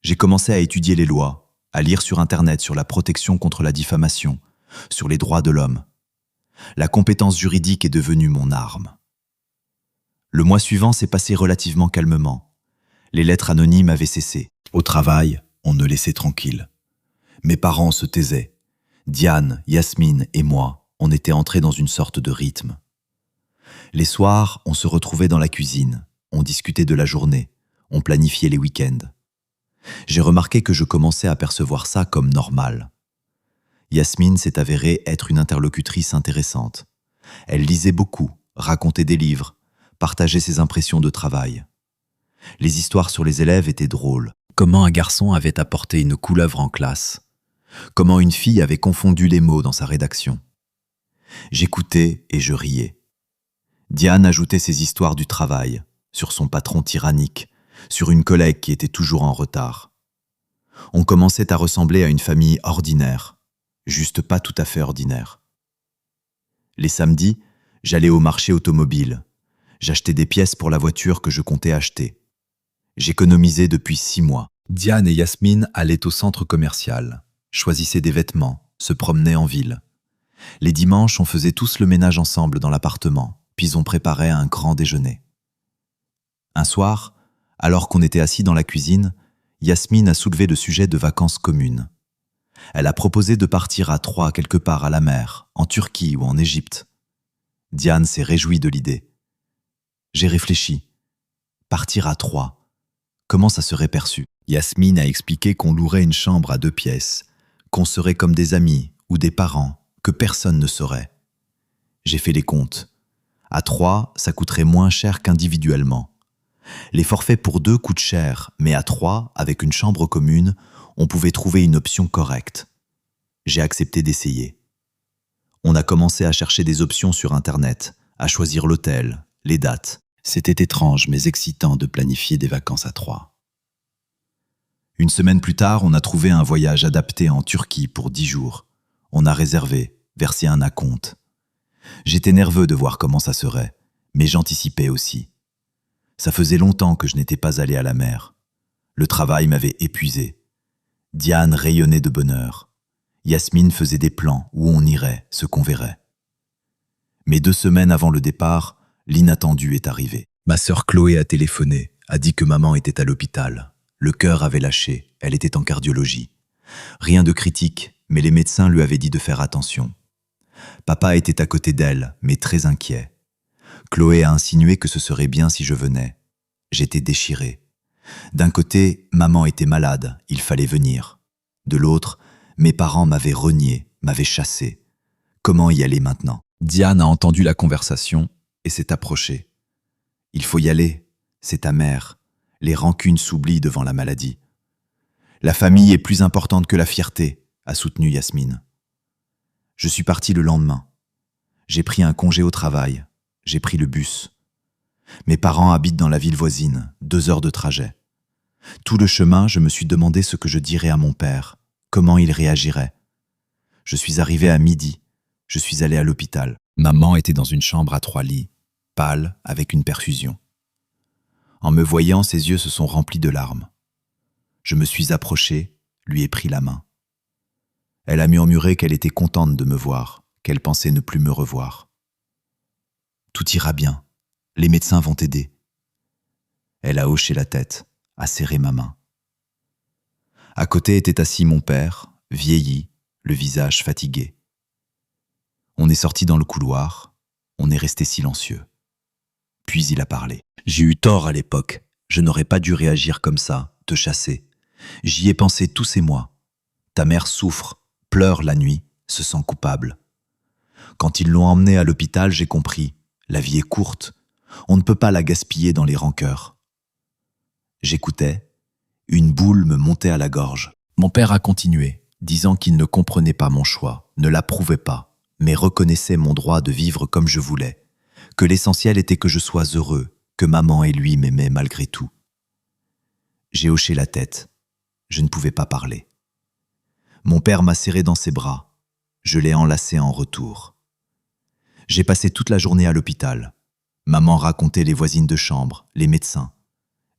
J'ai commencé à étudier les lois, à lire sur Internet sur la protection contre la diffamation, sur les droits de l'homme. La compétence juridique est devenue mon arme. Le mois suivant s'est passé relativement calmement. Les lettres anonymes avaient cessé. Au travail, on me laissait tranquille. Mes parents se taisaient. Diane, Yasmine et moi, on était entrés dans une sorte de rythme. Les soirs, on se retrouvait dans la cuisine, on discutait de la journée, on planifiait les week-ends. J'ai remarqué que je commençais à percevoir ça comme normal. Yasmine s'est avérée être une interlocutrice intéressante. Elle lisait beaucoup, racontait des livres, partageait ses impressions de travail. Les histoires sur les élèves étaient drôles. Comment un garçon avait apporté une couleuvre en classe. Comment une fille avait confondu les mots dans sa rédaction. J'écoutais et je riais. Diane ajoutait ses histoires du travail, sur son patron tyrannique, sur une collègue qui était toujours en retard. On commençait à ressembler à une famille ordinaire, juste pas tout à fait ordinaire. Les samedis, j'allais au marché automobile. J'achetais des pièces pour la voiture que je comptais acheter. J'économisais depuis 6 mois. Diane et Yasmine allaient au centre commercial, choisissaient des vêtements, se promenaient en ville. Les dimanches, on faisait tous le ménage ensemble dans l'appartement, puis on préparait un grand déjeuner. Un soir, alors qu'on était assis dans la cuisine, Yasmine a soulevé le sujet de vacances communes. Elle a proposé de partir à 3 quelque part à la mer, en Turquie ou en Égypte. Diane s'est réjouie de l'idée. J'ai réfléchi. Partir à 3, comment ça serait perçu? Yasmine a expliqué qu'on louerait une chambre à 2 pièces, qu'on serait comme des amis ou des parents, que personne ne saurait. J'ai fait les comptes. À 3, ça coûterait moins cher qu'individuellement. Les forfaits pour 2 coûtent cher, mais à 3, avec une chambre commune, on pouvait trouver une option correcte. J'ai accepté d'essayer. On a commencé à chercher des options sur Internet, à choisir l'hôtel, les dates. C'était étrange mais excitant de planifier des vacances à 3. Une semaine plus tard, on a trouvé un voyage adapté en Turquie pour 10 jours. On a réservé, versé un acompte. J'étais nerveux de voir comment ça serait, mais j'anticipais aussi. Ça faisait longtemps que je n'étais pas allé à la mer. Le travail m'avait épuisé. Diane rayonnait de bonheur. Yasmine faisait des plans où on irait, ce qu'on verrait. Mais 2 semaines avant le départ, l'inattendu est arrivé. Ma sœur Chloé a téléphoné, a dit que maman était à l'hôpital. Le cœur avait lâché, elle était en cardiologie. Rien de critique, mais les médecins lui avaient dit de faire attention. Papa était à côté d'elle, mais très inquiet. Chloé a insinué que ce serait bien si je venais. J'étais déchiré. D'un côté, maman était malade, il fallait venir. De l'autre, mes parents m'avaient renié, m'avaient chassé. Comment y aller maintenant? Diane a entendu la conversation et s'est approchée. Il faut y aller, c'est ta mère. Les rancunes s'oublient devant la maladie. La famille est plus importante que la fierté, a soutenu Yasmine. Je suis parti le lendemain. J'ai pris un congé au travail. J'ai pris le bus. Mes parents habitent dans la ville voisine, 2 heures de trajet. Tout le chemin, je me suis demandé ce que je dirais à mon père, comment il réagirait. Je suis arrivé à midi. Je suis allé à l'hôpital. Maman était dans une chambre à 3 lits, pâle, avec une perfusion. En me voyant, ses yeux se sont remplis de larmes. Je me suis approché, lui ai pris la main. Elle a murmuré qu'elle était contente de me voir, qu'elle pensait ne plus me revoir. Tout ira bien, les médecins vont t'aider. Elle a hoché la tête, a serré ma main. À côté était assis mon père, vieilli, le visage fatigué. On est sorti dans le couloir, on est resté silencieux. Puis il a parlé. J'ai eu tort à l'époque, je n'aurais pas dû réagir comme ça, te chasser. J'y ai pensé tous ces mois. Ta mère souffre, pleure la nuit, se sent coupable. Quand ils l'ont emmenée à l'hôpital, j'ai compris. La vie est courte, on ne peut pas la gaspiller dans les rancœurs. J'écoutais, une boule me montait à la gorge. Mon père a continué, disant qu'il ne comprenait pas mon choix, ne l'approuvait pas, mais reconnaissait mon droit de vivre comme je voulais, que l'essentiel était que je sois heureux, que maman et lui m'aimaient malgré tout. J'ai hoché la tête, je ne pouvais pas parler. Mon père m'a serré dans ses bras, je l'ai enlacé en retour. J'ai passé toute la journée à l'hôpital. Maman racontait les voisines de chambre, les médecins.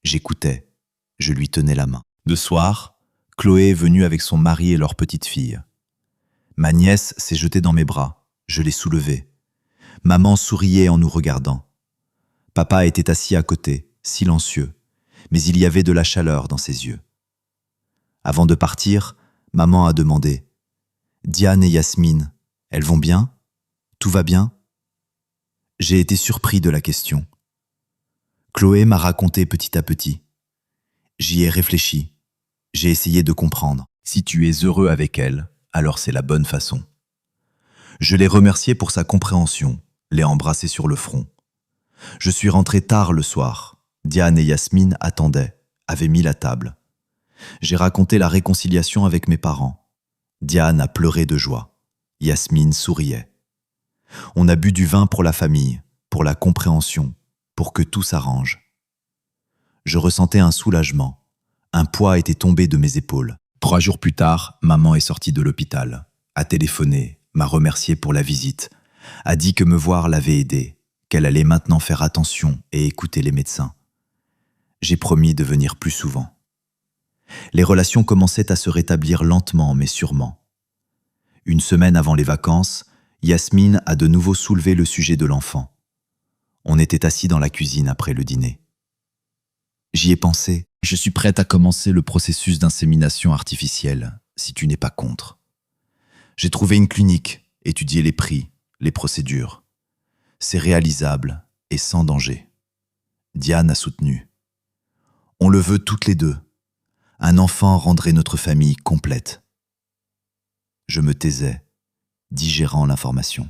J'écoutais, je lui tenais la main. Le soir, Chloé est venue avec son mari et leur petite fille. Ma nièce s'est jetée dans mes bras, je l'ai soulevée. Maman souriait en nous regardant. Papa était assis à côté, silencieux, mais il y avait de la chaleur dans ses yeux. Avant de partir, maman a demandé « Diane et Yasmine, elles vont bien? Tout va bien ?» J'ai été surpris de la question. Chloé m'a raconté petit à petit. J'y ai réfléchi. J'ai essayé de comprendre. Si tu es heureux avec elle, alors c'est la bonne façon. Je l'ai remerciée pour sa compréhension, l'ai embrassée sur le front. Je suis rentré tard le soir. Diane et Yasmine attendaient, avaient mis la table. J'ai raconté la réconciliation avec mes parents. Diane a pleuré de joie. Yasmine souriait. On a bu du vin pour la famille, pour la compréhension, pour que tout s'arrange. Je ressentais un soulagement. Un poids était tombé de mes épaules. 3 jours plus tard, maman est sortie de l'hôpital, a téléphoné, m'a remercié pour la visite, a dit que me voir l'avait aidée, qu'elle allait maintenant faire attention et écouter les médecins. J'ai promis de venir plus souvent. Les relations commençaient à se rétablir lentement mais sûrement. 1 semaine avant les vacances, Yasmine a de nouveau soulevé le sujet de l'enfant. On était assis dans la cuisine après le dîner. J'y ai pensé. Je suis prête à commencer le processus d'insémination artificielle, si tu n'es pas contre. J'ai trouvé une clinique, étudié les prix, les procédures. C'est réalisable et sans danger. Diane a soutenu. On le veut toutes les deux. Un enfant rendrait notre famille complète. Je me taisais, digérant l'information.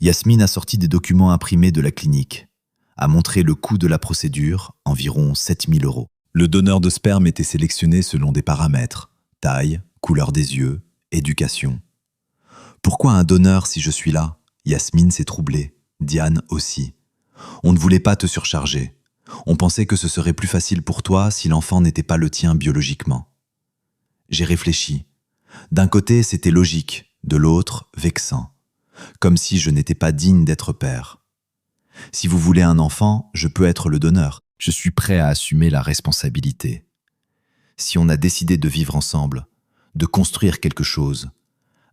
Yasmine a sorti des documents imprimés de la clinique, a montré le coût de la procédure, environ 7 000 €. Le donneur de sperme était sélectionné selon des paramètres, taille, couleur des yeux, éducation. Pourquoi un donneur si je suis là? Yasmine s'est troublée, Diane aussi. On ne voulait pas te surcharger. On pensait que ce serait plus facile pour toi si l'enfant n'était pas le tien biologiquement. J'ai réfléchi. D'un côté, c'était logique, de l'autre, vexant. Comme si je n'étais pas digne d'être père. Si vous voulez un enfant, je peux être le donneur. Je suis prêt à assumer la responsabilité. Si on a décidé de vivre ensemble, de construire quelque chose,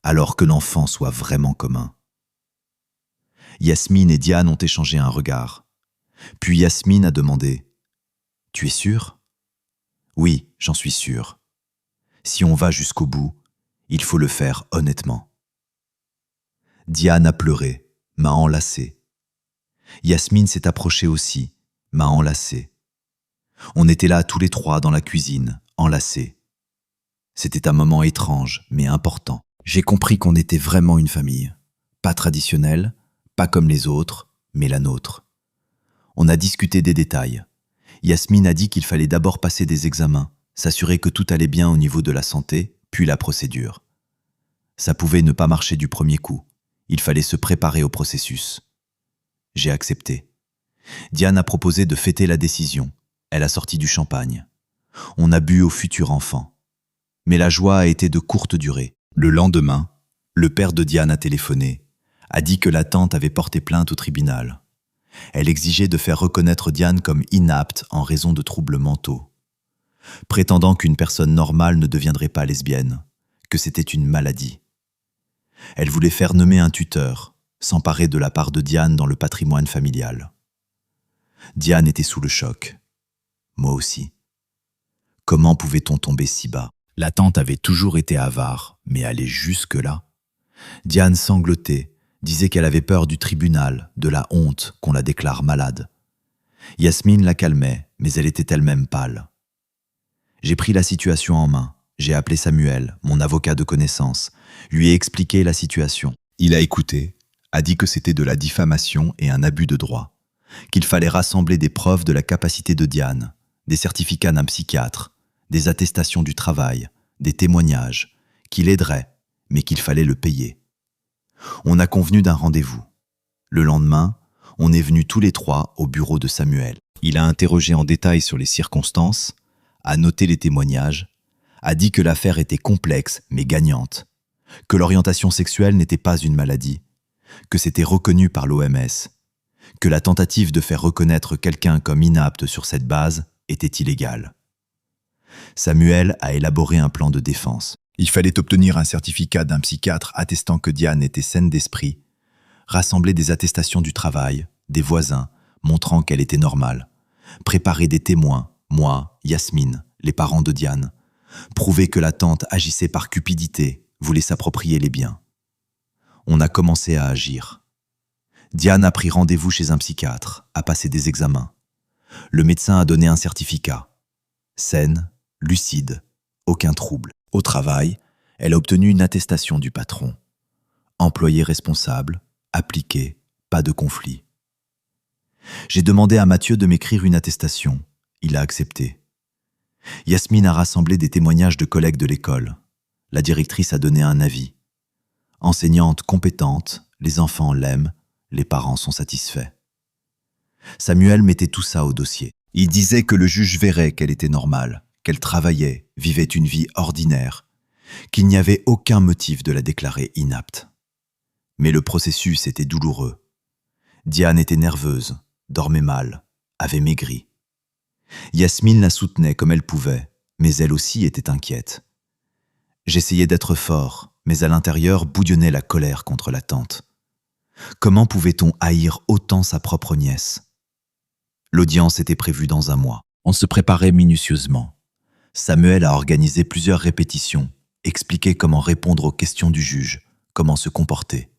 alors que l'enfant soit vraiment commun. Yasmine et Diane ont échangé un regard. Puis Yasmine a demandé « Tu es sûr ?» « Oui, j'en suis sûr. Si on va jusqu'au bout, il faut le faire honnêtement. » Diane a pleuré, m'a enlacé. Yasmine s'est approchée aussi, m'a enlacé. On était là tous les trois dans la cuisine, enlacés. C'était un moment étrange, mais important. J'ai compris qu'on était vraiment une famille. Pas traditionnelle, pas comme les autres, mais la nôtre. On a discuté des détails. Yasmine a dit qu'il fallait d'abord passer des examens, s'assurer que tout allait bien au niveau de la santé, puis la procédure. Ça pouvait ne pas marcher du premier coup. Il fallait se préparer au processus. J'ai accepté. Diane a proposé de fêter la décision. Elle a sorti du champagne. On a bu au futur enfant. Mais la joie a été de courte durée. Le lendemain, le père de Diane a téléphoné, a dit que la tante avait porté plainte au tribunal. Elle exigeait de faire reconnaître Diane comme inapte en raison de troubles mentaux, prétendant qu'une personne normale ne deviendrait pas lesbienne, que c'était une maladie. Elle voulait faire nommer un tuteur, s'emparer de la part de Diane dans le patrimoine familial. Diane était sous le choc. Moi aussi. Comment pouvait-on tomber si bas ? La tante avait toujours été avare, mais aller jusque-là. Diane sanglotait, disait qu'elle avait peur du tribunal, de la honte qu'on la déclare malade. Yasmine la calmait, mais elle était elle-même pâle. J'ai pris la situation en main. J'ai appelé Samuel, mon avocat de connaissance, lui ai expliqué la situation. Il a écouté, a dit que c'était de la diffamation et un abus de droit, qu'il fallait rassembler des preuves de la capacité de Diane, des certificats d'un psychiatre, des attestations du travail, des témoignages, qu'il aiderait, mais qu'il fallait le payer. On a convenu d'un rendez-vous. Le lendemain, on est venus tous les trois au bureau de Samuel. Il a interrogé en détail sur les circonstances, a noté les témoignages, a dit que l'affaire était complexe mais gagnante, que l'orientation sexuelle n'était pas une maladie, que c'était reconnu par l'OMS, que la tentative de faire reconnaître quelqu'un comme inapte sur cette base était illégale. Samuel a élaboré un plan de défense. Il fallait obtenir un certificat d'un psychiatre attestant que Diane était saine d'esprit, rassembler des attestations du travail, des voisins, montrant qu'elle était normale, préparer des témoins, moi, Yasmine, les parents de Diane, prouver que la tante agissait par cupidité, voulait s'approprier les biens. On a commencé à agir. Diane a pris rendez-vous chez un psychiatre, a passé des examens. Le médecin a donné un certificat. Saine, lucide, aucun trouble. Au travail, elle a obtenu une attestation du patron. Employé responsable, appliqué, pas de conflit. J'ai demandé à Mathieu de m'écrire une attestation. Il a accepté. Yasmine a rassemblé des témoignages de collègues de l'école. La directrice a donné un avis. Enseignante compétente, les enfants l'aiment, les parents sont satisfaits. Samuel mettait tout ça au dossier. Il disait que le juge verrait qu'elle était normale, qu'elle travaillait, vivait une vie ordinaire, qu'il n'y avait aucun motif de la déclarer inapte. Mais le processus était douloureux. Diane était nerveuse, dormait mal, avait maigri. Yasmine la soutenait comme elle pouvait, mais elle aussi était inquiète. J'essayais d'être fort, mais à l'intérieur bouillonnait la colère contre la tante. Comment pouvait-on haïr autant sa propre nièce ? L'audience était prévue dans un mois. On se préparait minutieusement. Samuel a organisé plusieurs répétitions, expliqué comment répondre aux questions du juge, comment se comporter.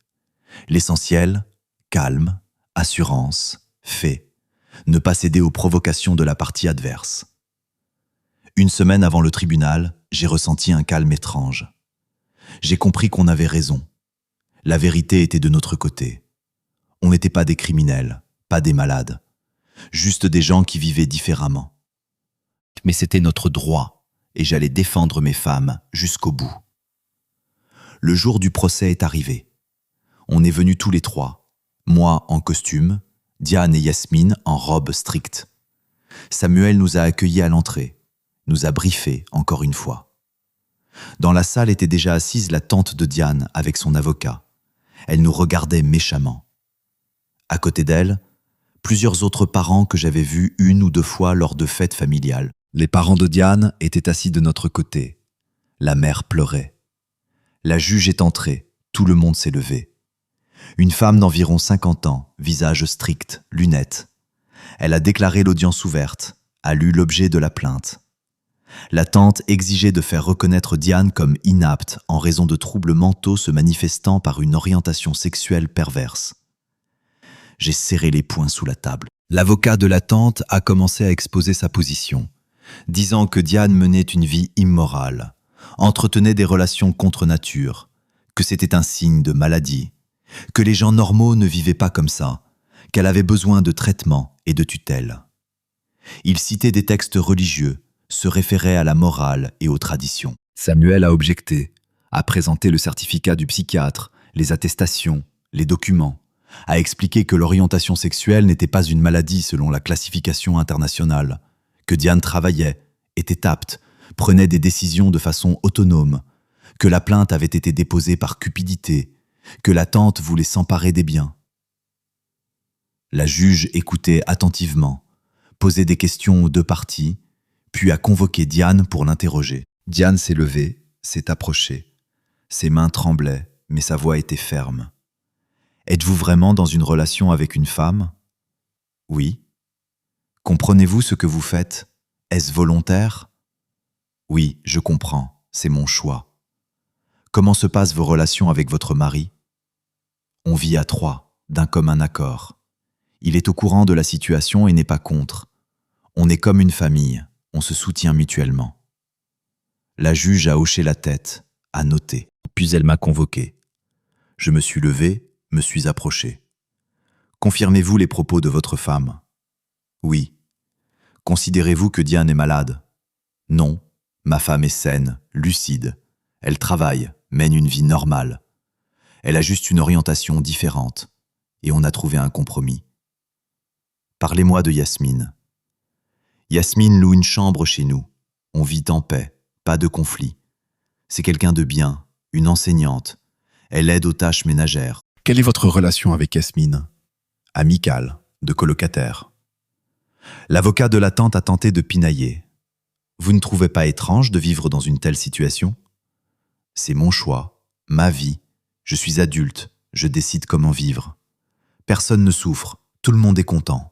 L'essentiel, calme, assurance, fait. Ne pas céder aux provocations de la partie adverse. Une semaine avant le tribunal, j'ai ressenti un calme étrange. J'ai compris qu'on avait raison. La vérité était de notre côté. On n'était pas des criminels, pas des malades, juste des gens qui vivaient différemment. Mais c'était notre droit, et j'allais défendre mes femmes jusqu'au bout. Le jour du procès est arrivé. On est venus tous les trois, moi en costume, Diane et Yasmine en robe stricte. Samuel nous a accueillis à l'entrée, nous a briefés encore une fois. Dans la salle était déjà assise la tante de Diane avec son avocat. Elle nous regardait méchamment. À côté d'elle, plusieurs autres parents que j'avais vus 1 ou 2 fois lors de fêtes familiales. Les parents de Diane étaient assis de notre côté. La mère pleurait. La juge est entrée, tout le monde s'est levé. Une femme d'environ 50 ans, visage strict, lunettes. Elle a déclaré l'audience ouverte, a lu l'objet de la plainte. La tante exigeait de faire reconnaître Diane comme inapte en raison de troubles mentaux se manifestant par une orientation sexuelle perverse. J'ai serré les poings sous la table. L'avocat de la tante a commencé à exposer sa position, disant que Diane menait une vie immorale, entretenait des relations contre nature, que c'était un signe de maladie, que les gens normaux ne vivaient pas comme ça, qu'elle avait besoin de traitement et de tutelle. Il citait des textes religieux, se référait à la morale et aux traditions. Samuel a objecté, a présenté le certificat du psychiatre, les attestations, les documents, a expliqué que l'orientation sexuelle n'était pas une maladie selon la classification internationale, que Diane travaillait, était apte, prenait des décisions de façon autonome, que la plainte avait été déposée par cupidité, que la tante voulait s'emparer des biens. La juge écoutait attentivement, posait des questions aux 2 parties, puis a convoqué Diane pour l'interroger. Diane s'est levée, s'est approchée. Ses mains tremblaient, mais sa voix était ferme. « Êtes-vous vraiment dans une relation avec une femme ? » ?»« Oui. »« Comprenez-vous ce que vous faites ? Est-ce volontaire ? » ?»« Oui, je comprends, c'est mon choix. » »« Comment se passent vos relations avec votre mari ? » ?»« On vit à 3, d'un commun accord. Il est au courant de la situation et n'est pas contre. On est comme une famille. On se soutient mutuellement. La juge a hoché la tête, a noté. Puis elle m'a convoqué. Je me suis levé, me suis approché. Confirmez-vous les propos de votre femme ? Oui. Considérez-vous que Diane est malade ? Non. Ma femme est saine, lucide. Elle travaille, mène une vie normale. Elle a juste une orientation différente. Et on a trouvé un compromis. Parlez-moi de Yasmine. Yasmine loue une chambre chez nous. On vit en paix, pas de conflit. C'est quelqu'un de bien, une enseignante. Elle aide aux tâches ménagères. Quelle est votre relation avec Yasmine ? Amicale, de colocataire. L'avocat de la tante a tenté de pinailler. Vous ne trouvez pas étrange de vivre dans une telle situation ? C'est mon choix, ma vie. Je suis adulte, je décide comment vivre. Personne ne souffre, tout le monde est content.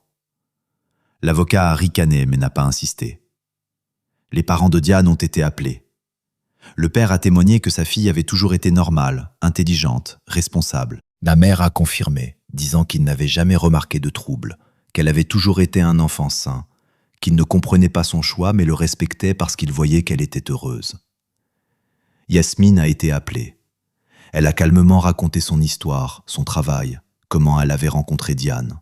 L'avocat a ricané mais n'a pas insisté. Les parents de Diane ont été appelés. Le père a témoigné que sa fille avait toujours été normale, intelligente, responsable. La mère a confirmé, disant qu'il n'avait jamais remarqué de trouble, qu'elle avait toujours été un enfant sain, qu'il ne comprenait pas son choix mais le respectait parce qu'il voyait qu'elle était heureuse. Yasmine a été appelée. Elle a calmement raconté son histoire, son travail, comment elle avait rencontré Diane.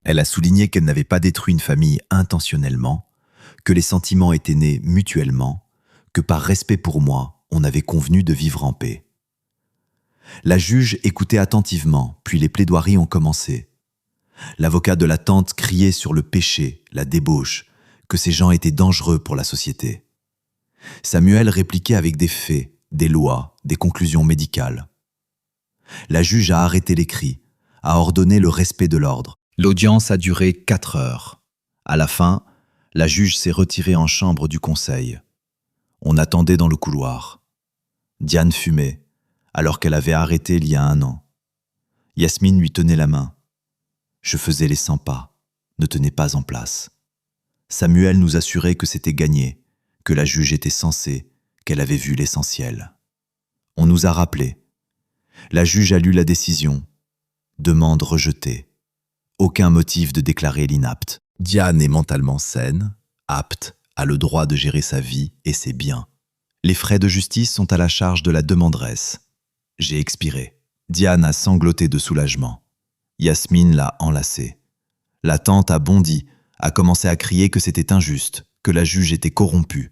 Elle a souligné qu'elle n'avait pas détruit une famille intentionnellement, que les sentiments étaient nés mutuellement, que par respect pour moi, on avait convenu de vivre en paix. La juge écoutait attentivement, puis les plaidoiries ont commencé. L'avocat de la tante criait sur le péché, la débauche, que ces gens étaient dangereux pour la société. Samuel répliquait avec des faits, des lois, des conclusions médicales. La juge a arrêté les cris, a ordonné le respect de l'ordre. L'audience a duré 4 heures. À la fin, la juge s'est retirée en chambre du conseil. On attendait dans le couloir. Diane fumait, alors qu'elle avait arrêté il y a 1 an. Yasmine lui tenait la main. Je faisais les 100 pas, ne tenais pas en place. Samuel nous assurait que c'était gagné, que la juge était censée, qu'elle avait vu l'essentiel. On nous a rappelé. La juge a lu la décision. Demande rejetée. Aucun motif de déclarer l'inapte. Diane est mentalement saine, apte, a le droit de gérer sa vie et ses biens. Les frais de justice sont à la charge de la demanderesse. J'ai expiré. Diane a sangloté de soulagement. Yasmine l'a enlacée. La tante a bondi, a commencé à crier que c'était injuste, que la juge était corrompue.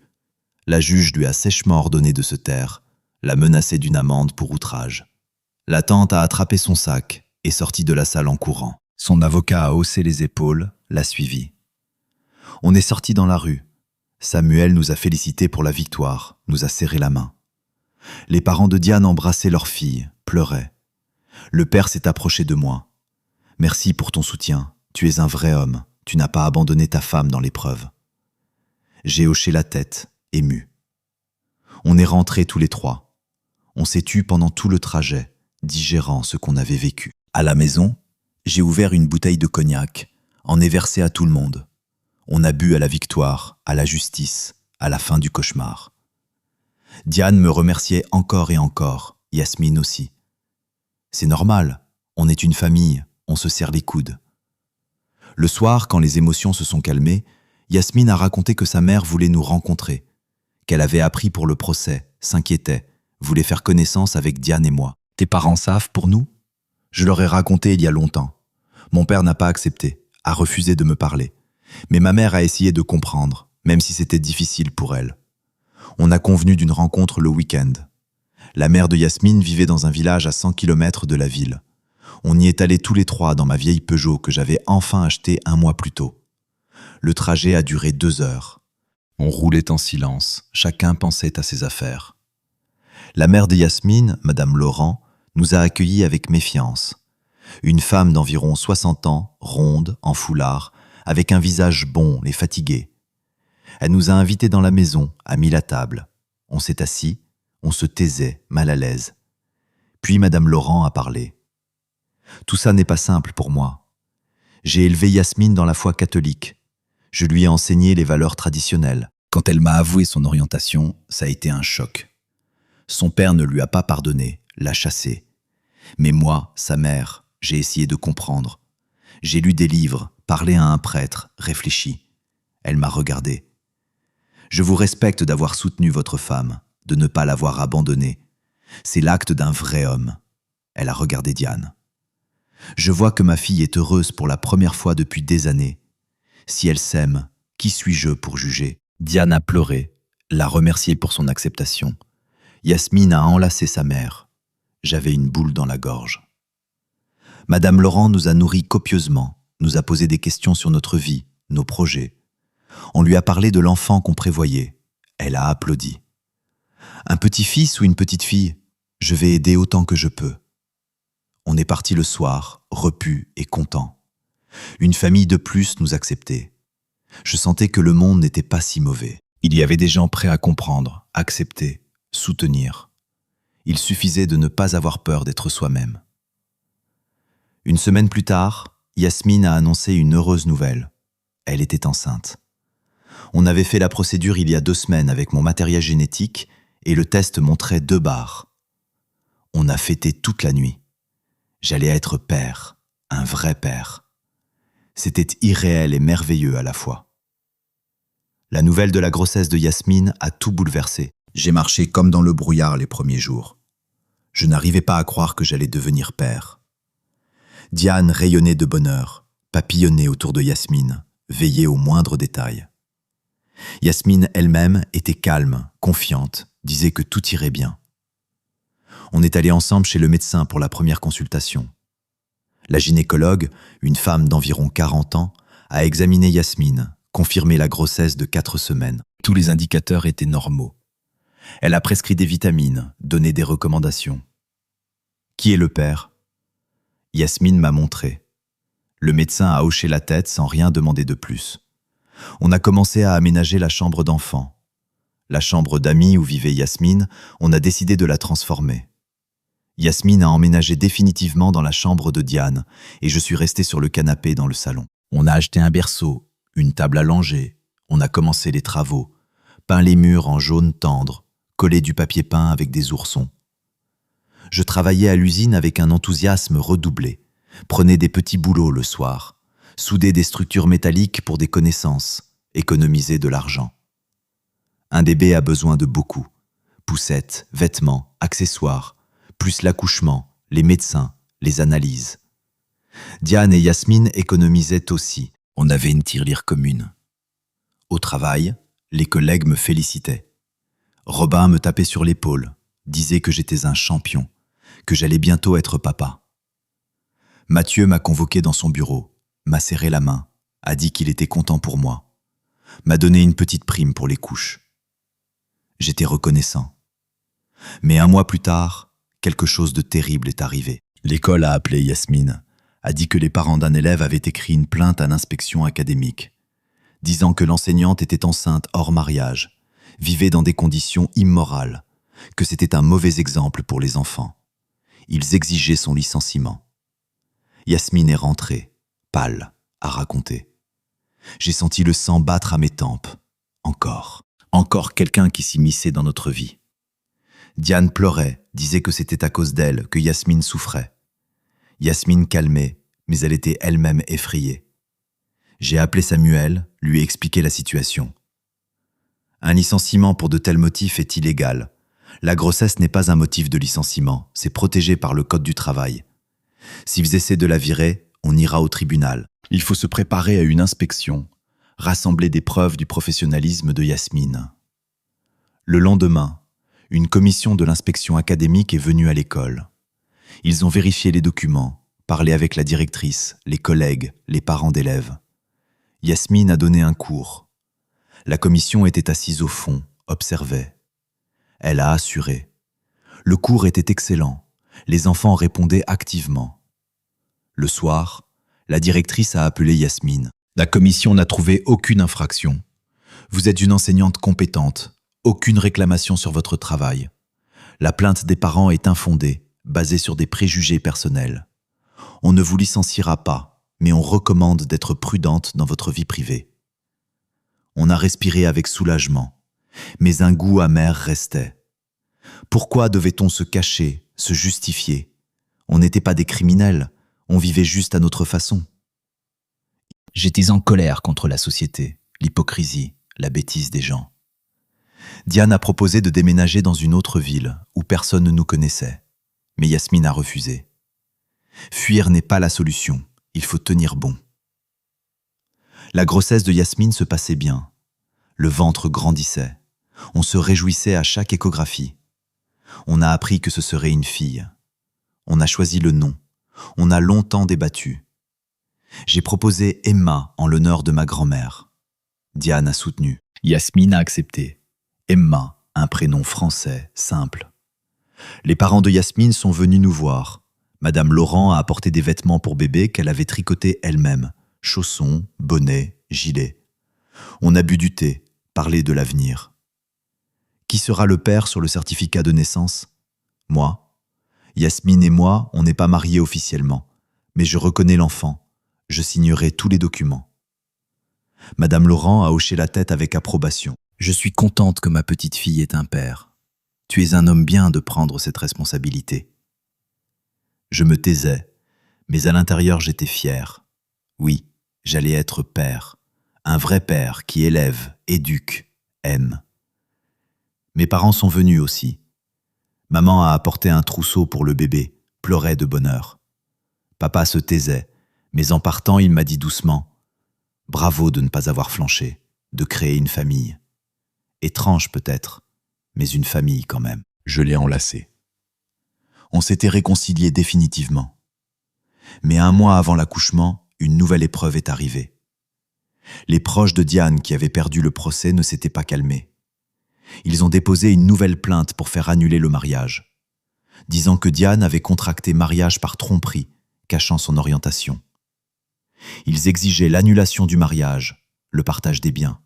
La juge lui a sèchement ordonné de se taire, l'a menacé d'une amende pour outrage. La tante a attrapé son sac et sorti de la salle en courant. Son avocat a haussé les épaules, l'a suivi. On est sorti dans la rue. Samuel nous a félicités pour la victoire, nous a serré la main. Les parents de Diane embrassaient leur fille, pleuraient. Le père s'est approché de moi. « Merci pour ton soutien, Tu es un vrai homme, tu n'as pas abandonné ta femme dans l'épreuve. » J'ai hoché la tête, ému. On est rentrés tous les trois. On s'est tus pendant tout le trajet, digérant ce qu'on avait vécu. À la maison, j'ai ouvert une bouteille de cognac, en ai versé à tout le monde. On a bu à la victoire, à la justice, à la fin du cauchemar. Diane me remerciait encore et encore, Yasmine aussi. C'est normal, on est une famille, on se serre les coudes. Le soir, quand les émotions se sont calmées, Yasmine a raconté que sa mère voulait nous rencontrer, qu'elle avait appris pour le procès, s'inquiétait, voulait faire connaissance avec Diane et moi. « Tes parents savent pour nous ?» Je leur ai raconté il y a longtemps. Mon père n'a pas accepté, a refusé de me parler. Mais ma mère a essayé de comprendre, même si c'était difficile pour elle. On a convenu d'une rencontre le week-end. La mère de Yasmine vivait dans un village à 100 km de la ville. On y est allés tous les trois dans ma vieille Peugeot que j'avais enfin achetée un mois plus tôt. Le trajet a duré 2 heures. On roulait en silence, chacun pensait à ses affaires. La mère de Yasmine, Madame Laurent, nous a accueillis avec méfiance. Une femme d'environ 60 ans, ronde, en foulard, avec un visage bon et fatigué. Elle nous a invités dans la maison, a mis la table. On s'est assis, on se taisait, mal à l'aise. Puis Madame Laurent a parlé. Tout ça n'est pas simple pour moi. J'ai élevé Yasmine dans la foi catholique. Je lui ai enseigné les valeurs traditionnelles. Quand elle m'a avoué son orientation, ça a été un choc. Son père ne lui a pas pardonné, l'a chassé. Mais moi, sa mère, j'ai essayé de comprendre. J'ai lu des livres, parlé à un prêtre, réfléchi. Elle m'a regardé. Je vous respecte d'avoir soutenu votre femme, de ne pas l'avoir abandonnée. C'est l'acte d'un vrai homme. Elle a regardé Diane. Je vois que ma fille est heureuse pour la première fois depuis des années. Si elle s'aime, qui suis-je pour juger? Diane a pleuré, l'a remercié pour son acceptation. Yasmine a enlacé sa mère. J'avais une boule dans la gorge. Madame Laurent nous a nourris copieusement, nous a posé des questions sur notre vie, nos projets. On lui a parlé de l'enfant qu'on prévoyait. Elle a applaudi. Un petit-fils ou une petite-fille? Je vais aider autant que je peux. On est parti le soir, repus et content. Une famille de plus nous acceptait. Je sentais que le monde n'était pas si mauvais. Il y avait des gens prêts à comprendre, accepter, soutenir. Il suffisait de ne pas avoir peur d'être soi-même. Une semaine plus tard, Yasmine a annoncé une heureuse nouvelle. Elle était enceinte. On avait fait la procédure il y a 2 semaines avec mon matériel génétique et le test montrait 2 barres. On a fêté toute la nuit. J'allais être père, un vrai père. C'était irréel et merveilleux à la fois. La nouvelle de la grossesse de Yasmine a tout bouleversé. J'ai marché comme dans le brouillard les premiers jours. Je n'arrivais pas à croire que j'allais devenir père. Diane rayonnait de bonheur, papillonnait autour de Yasmine, veillait aux moindres détails. Yasmine elle-même était calme, confiante, disait que tout irait bien. On est allés ensemble chez le médecin pour la première consultation. La gynécologue, une femme d'environ 40 ans, a examiné Yasmine, confirmé la grossesse de 4 semaines. Tous les indicateurs étaient normaux. Elle a prescrit des vitamines, donné des recommandations. Qui est le père? Yasmine m'a montré. Le médecin a hoché la tête sans rien demander de plus. On a commencé à aménager la chambre d'enfant. La chambre d'amis où vivait Yasmine, on a décidé de la transformer. Yasmine a emménagé définitivement dans la chambre de Diane et je suis resté sur le canapé dans le salon. On a acheté un berceau, une table à langer, on a commencé les travaux, peint les murs en jaune tendre, collé du papier peint avec des oursons. Je travaillais à l'usine avec un enthousiasme redoublé, prenais des petits boulots le soir, soudais des structures métalliques pour des connaissances, économisais de l'argent. Un bébé a besoin de beaucoup. Poussettes, vêtements, accessoires, plus l'accouchement, les médecins, les analyses. Diane et Yasmine économisaient aussi. On avait une tirelire commune. Au travail, les collègues me félicitaient. Robin me tapait sur l'épaule, disait que j'étais un champion, que j'allais bientôt être papa. Mathieu m'a convoqué dans son bureau, m'a serré la main, a dit qu'il était content pour moi, m'a donné une petite prime pour les couches. J'étais reconnaissant. Mais 1 mois plus tard, quelque chose de terrible est arrivé. L'école a appelé Yasmine, a dit que les parents d'un élève avaient écrit une plainte à l'inspection académique, disant que l'enseignante était enceinte hors mariage, vivait dans des conditions immorales, que c'était un mauvais exemple pour les enfants. Ils exigeaient son licenciement. Yasmine est rentrée, pâle, a raconté. J'ai senti le sang battre à mes tempes. Encore quelqu'un qui s'immisçait dans notre vie. Diane pleurait, disait que c'était à cause d'elle que Yasmine souffrait. Yasmine calmait, mais elle était elle-même effrayée. J'ai appelé Samuel, lui ai expliqué la situation. Un licenciement pour de tels motifs est illégal. La grossesse n'est pas un motif de licenciement, c'est protégé par le Code du travail. S'ils essaient de la virer, on ira au tribunal. Il faut se préparer à une inspection, rassembler des preuves du professionnalisme de Yasmine. Le lendemain, une commission de l'inspection académique est venue à l'école. Ils ont vérifié les documents, parlé avec la directrice, les collègues, les parents d'élèves. Yasmine a donné un cours. La commission était assise au fond, observait. Elle a assuré. Le cours était excellent. Les enfants répondaient activement. Le soir, la directrice a appelé Yasmine. La commission n'a trouvé aucune infraction. Vous êtes une enseignante compétente. Aucune réclamation sur votre travail. La plainte des parents est infondée, basée sur des préjugés personnels. On ne vous licenciera pas, mais on recommande d'être prudente dans votre vie privée. On a respiré avec soulagement, mais un goût amer restait. Pourquoi devait-on se cacher, se justifier? On n'était pas des criminels, on vivait juste à notre façon. J'étais en colère contre la société, l'hypocrisie, la bêtise des gens. Diane a proposé de déménager dans une autre ville où personne ne nous connaissait, mais Yasmine a refusé. Fuir n'est pas la solution, il faut tenir bon. La grossesse de Yasmine se passait bien. Le ventre grandissait. On se réjouissait à chaque échographie. On a appris que ce serait une fille. On a choisi le nom. On a longtemps débattu. J'ai proposé Emma en l'honneur de ma grand-mère. Diane a soutenu. Yasmine a accepté. Emma, un prénom français, simple. Les parents de Yasmine sont venus nous voir. Madame Laurent a apporté des vêtements pour bébé qu'elle avait tricotés elle-même. Chaussons, bonnets, gilets. On a bu du thé, parlé de l'avenir. Qui sera le père sur le certificat de naissance? Moi. Yasmine et moi, on n'est pas mariés officiellement, mais je reconnais l'enfant. Je signerai tous les documents. Madame Laurent a hoché la tête avec approbation. Je suis contente que ma petite fille ait un père. Tu es un homme bien de prendre cette responsabilité. Je me taisais, mais à l'intérieur j'étais fier. Oui, j'allais être père, un vrai père qui élève, éduque, aime. Mes parents sont venus aussi. Maman a apporté un trousseau pour le bébé, pleurait de bonheur. Papa se taisait, mais en partant il m'a dit doucement « Bravo de ne pas avoir flanché, de créer une famille. Étrange peut-être, mais une famille quand même. » Je l'ai enlacé. On s'était réconciliés définitivement. Mais un mois avant l'accouchement, une nouvelle épreuve est arrivée. Les proches de Diane qui avaient perdu le procès ne s'étaient pas calmés. Ils ont déposé une nouvelle plainte pour faire annuler le mariage, disant que Diane avait contracté mariage par tromperie, cachant son orientation. Ils exigeaient l'annulation du mariage, le partage des biens.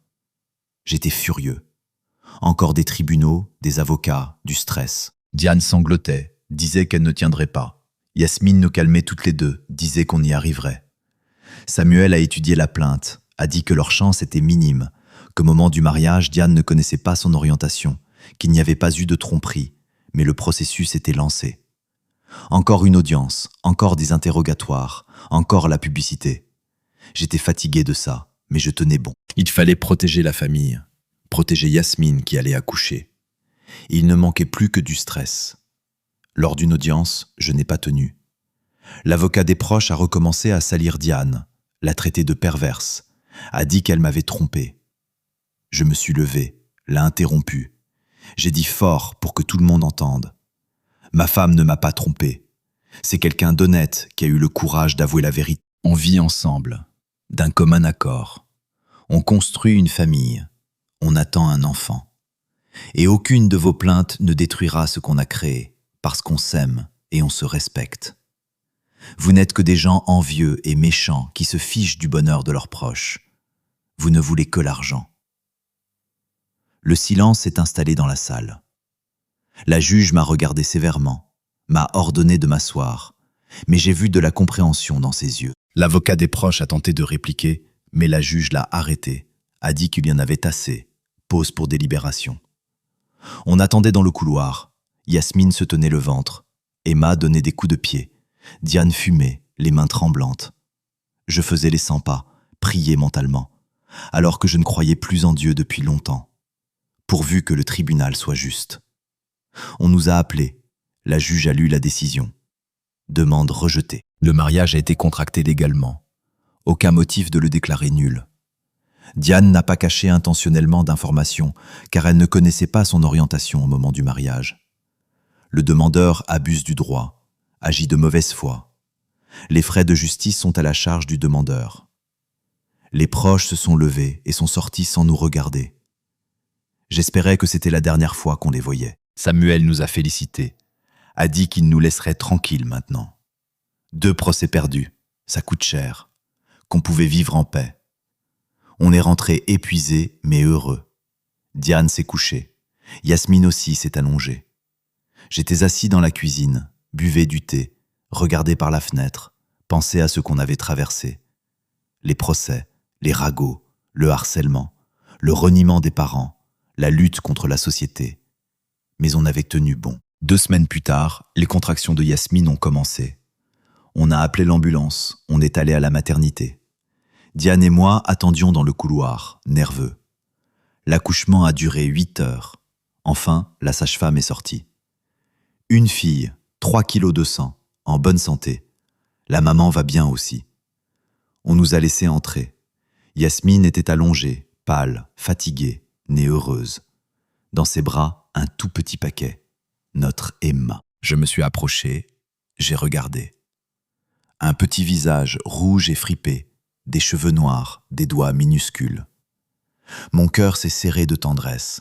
J'étais furieux. Encore des tribunaux, des avocats, du stress. Diane sanglotait, disait qu'elle ne tiendrait pas. Yasmine nous calmait toutes les deux, disait qu'on y arriverait. Samuel a étudié la plainte, a dit que leur chance était minime, qu'au moment du mariage, Diane ne connaissait pas son orientation, qu'il n'y avait pas eu de tromperie, mais le processus était lancé. Encore une audience, encore des interrogatoires, encore la publicité. J'étais fatigué de ça, mais je tenais bon. Il fallait protéger la famille, protéger Yasmine qui allait accoucher. Il ne manquait plus que du stress. Lors d'une audience, je n'ai pas tenu. L'avocat des proches a recommencé à salir Diane, l'a traitée de perverse, a dit qu'elle m'avait trompé. Je me suis levé, l'a interrompu. J'ai dit fort pour que tout le monde entende. Ma femme ne m'a pas trompé. C'est quelqu'un d'honnête qui a eu le courage d'avouer la vérité. On vit ensemble, d'un commun accord. On construit une famille. On attend un enfant. Et aucune de vos plaintes ne détruira ce qu'on a créé, parce qu'on s'aime et on se respecte. Vous n'êtes que des gens envieux et méchants qui se fichent du bonheur de leurs proches. Vous ne voulez que l'argent. » Le silence s'est installé dans la salle. La juge m'a regardé sévèrement, m'a ordonné de m'asseoir, mais j'ai vu de la compréhension dans ses yeux. L'avocat des proches a tenté de répliquer, mais la juge l'a arrêté, a dit qu'il y en avait assez. Pause pour délibération. On attendait dans le couloir. Yasmine se tenait le ventre. Emma donnait des coups de pied. Diane fumait, les mains tremblantes. Je faisais les 100 pas, priais mentalement, alors que je ne croyais plus en Dieu depuis longtemps. Pourvu que le tribunal soit juste. On nous a appelés. La juge a lu la décision. Demande rejetée. Le mariage a été contracté légalement. Aucun motif de le déclarer nul. Diane n'a pas caché intentionnellement d'informations, car elle ne connaissait pas son orientation au moment du mariage. Le demandeur abuse du droit, agit de mauvaise foi. Les frais de justice sont à la charge du demandeur. Les proches se sont levés et sont sortis sans nous regarder. J'espérais que c'était la dernière fois qu'on les voyait. Samuel nous a félicités, a dit qu'il nous laisserait tranquilles maintenant. 2 procès perdus, ça coûte cher, qu'on pouvait vivre en paix. On est rentré épuisé mais heureux. Diane s'est couchée, Yasmine aussi s'est allongée. J'étais assis dans la cuisine, buvais du thé, regardais par la fenêtre, pensais à ce qu'on avait traversé. Les procès, les ragots, le harcèlement, le reniement des parents, la lutte contre la société. Mais on avait tenu bon. 2 semaines plus tard, les contractions de Yasmine ont commencé. On a appelé l'ambulance, on est allé à la maternité. Diane et moi attendions dans le couloir, nerveux. L'accouchement a duré 8 heures. Enfin, la sage-femme est sortie. Une fille, 3 kilos de sang, en bonne santé. La maman va bien aussi. On nous a laissé entrer. Yasmine était allongée, pâle, fatiguée, née heureuse. Dans ses bras, un tout petit paquet. Notre Emma. Je me suis approché, j'ai regardé. Un petit visage rouge et fripé, des cheveux noirs, des doigts minuscules. Mon cœur s'est serré de tendresse.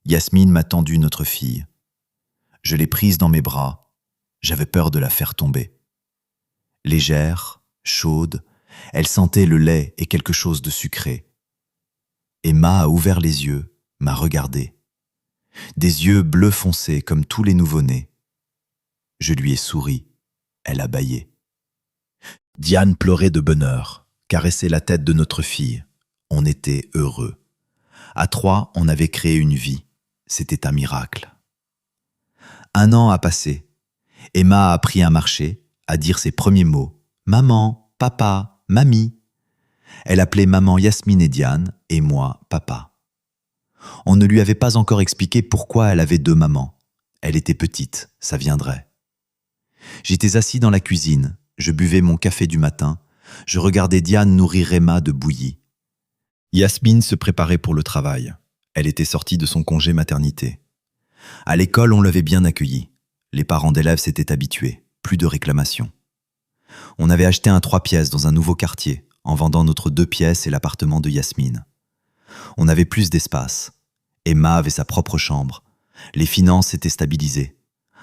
Yasmine m'a tendu notre fille. Je l'ai prise dans mes bras. J'avais peur de la faire tomber. Légère, chaude, elle sentait le lait et quelque chose de sucré. Emma a ouvert les yeux, m'a regardé. Des yeux bleu foncé comme tous les nouveau-nés. Je lui ai souri. Elle a bâillé. Diane pleurait de bonheur, caressait la tête de notre fille. On était heureux. À 3, on avait créé une vie. C'était un miracle. 1 an a passé. Emma a appris à marcher, à dire ses premiers mots. Maman, papa, mamie. Elle appelait maman Yasmine et Diane, et moi, papa. On ne lui avait pas encore expliqué pourquoi elle avait 2 mamans. Elle était petite, ça viendrait. J'étais assis dans la cuisine, je buvais mon café du matin, je regardais Diane nourrir Emma de bouillie. Yasmine se préparait pour le travail. Elle était sortie de son congé maternité. À l'école, on l'avait bien accueillie. Les parents d'élèves s'étaient habitués, plus de réclamations. On avait acheté un 3 pièces dans un nouveau quartier, en vendant notre 2 pièces et l'appartement de Yasmine. On avait plus d'espace. Emma avait sa propre chambre. Les finances étaient stabilisées.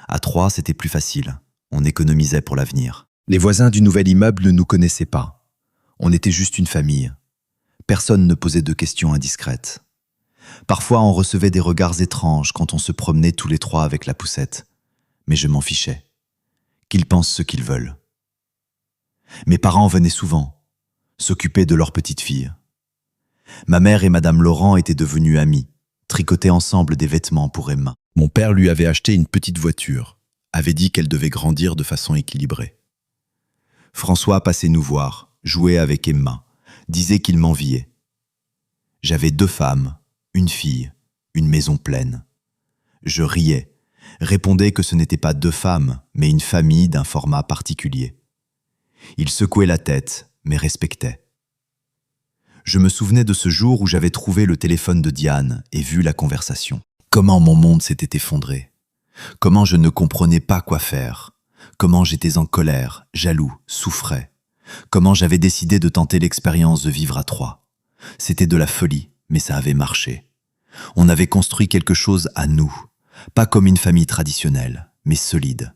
À 3, c'était plus facile. On économisait pour l'avenir. Les voisins du nouvel immeuble ne nous connaissaient pas. On était juste une famille. Personne ne posait de questions indiscrètes. Parfois, on recevait des regards étranges quand on se promenait tous les 3 avec la poussette. Mais je m'en fichais. Qu'ils pensent ce qu'ils veulent. Mes parents venaient souvent, s'occuper de leur petite fille. Ma mère et Madame Laurent étaient devenues amies, tricotaient ensemble des vêtements pour Emma. Mon père lui avait acheté une petite voiture, avait dit qu'elle devait grandir de façon équilibrée. François passait nous voir, jouait avec Emma, disait qu'il m'enviait. J'avais 2 femmes, une fille, une maison pleine. Je riais, répondais que ce n'était pas 2 femmes, mais une famille d'un format particulier. Il secouait la tête, mais respectait. Je me souvenais de ce jour où j'avais trouvé le téléphone de Diane et vu la conversation. Comment mon monde s'était effondré. Comment je ne comprenais pas quoi faire. Comment j'étais en colère, jaloux, souffrais. Comment j'avais décidé de tenter l'expérience de vivre à 3. C'était de la folie, mais ça avait marché. On avait construit quelque chose à nous, pas comme une famille traditionnelle, mais solide.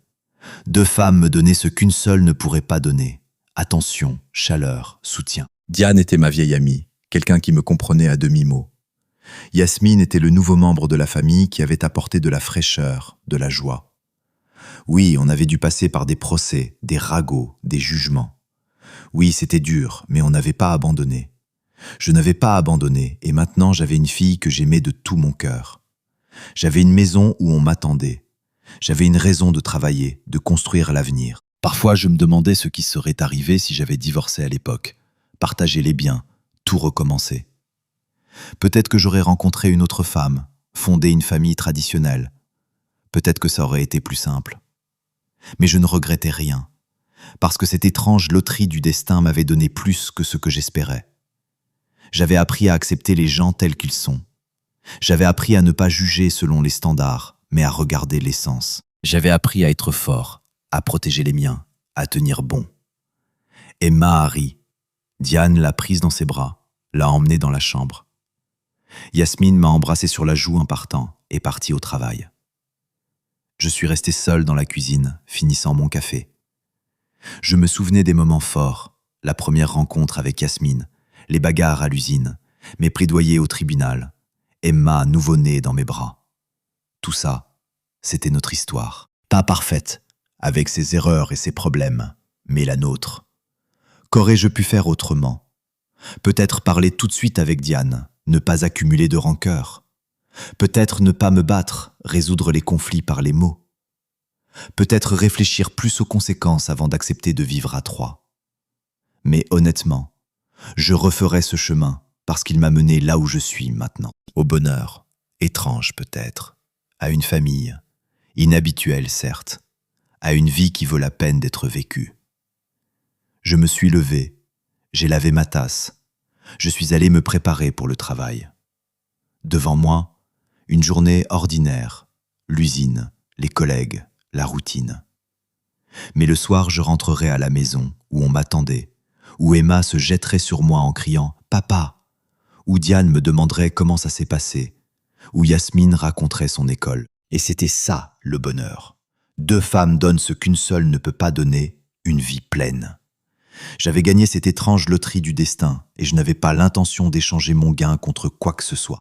2 femmes me donnaient ce qu'une seule ne pourrait pas donner. Attention, chaleur, soutien. Diane était ma vieille amie, quelqu'un qui me comprenait à demi-mot. Yasmine était le nouveau membre de la famille qui avait apporté de la fraîcheur, de la joie. Oui, on avait dû passer par des procès, des ragots, des jugements. Oui, c'était dur, mais on n'avait pas abandonné. Je n'avais pas abandonné, et maintenant j'avais une fille que j'aimais de tout mon cœur. J'avais une maison où on m'attendait. J'avais une raison de travailler, de construire l'avenir. Parfois, je me demandais ce qui serait arrivé si j'avais divorcé à l'époque, partagé les biens, tout recommencé. Peut-être que j'aurais rencontré une autre femme, fondé une famille traditionnelle. Peut-être que ça aurait été plus simple. Mais je ne regrettais rien, parce que cette étrange loterie du destin m'avait donné plus que ce que j'espérais. J'avais appris à accepter les gens tels qu'ils sont. J'avais appris à ne pas juger selon les standards, mais à regarder l'essence. J'avais appris à être fort, à protéger les miens, à tenir bon. Emma a ri. Diane l'a prise dans ses bras, l'a emmenée dans la chambre. Yasmine m'a embrassé sur la joue en partant et parti au travail. Je suis resté seul dans la cuisine, finissant mon café. Je me souvenais des moments forts, la première rencontre avec Yasmine, les bagarres à l'usine, mes plaidoyers au tribunal, Emma nouveau-née dans mes bras. Tout ça, c'était notre histoire. Pas parfaite, avec ses erreurs et ses problèmes, mais la nôtre. Qu'aurais-je pu faire autrement? Peut-être parler tout de suite avec Diane, ne pas accumuler de rancœur. Peut-être ne pas me battre, résoudre les conflits par les mots. Peut-être réfléchir plus aux conséquences avant d'accepter de vivre à 3. Mais honnêtement, je referai ce chemin parce qu'il m'a mené là où je suis maintenant. Au bonheur, étrange peut-être, à une famille, inhabituelle certes, à une vie qui vaut la peine d'être vécue. Je me suis levé, j'ai lavé ma tasse, je suis allé me préparer pour le travail. Devant moi, une journée ordinaire, l'usine, les collègues, la routine. Mais le soir, je rentrerai à la maison où on m'attendait, où Emma se jetterait sur moi en criant « Papa !» où Diane me demanderait comment ça s'est passé, où Yasmine raconterait son école. Et c'était ça, le bonheur. 2 femmes donnent ce qu'une seule ne peut pas donner, une vie pleine. J'avais gagné cette étrange loterie du destin et je n'avais pas l'intention d'échanger mon gain contre quoi que ce soit.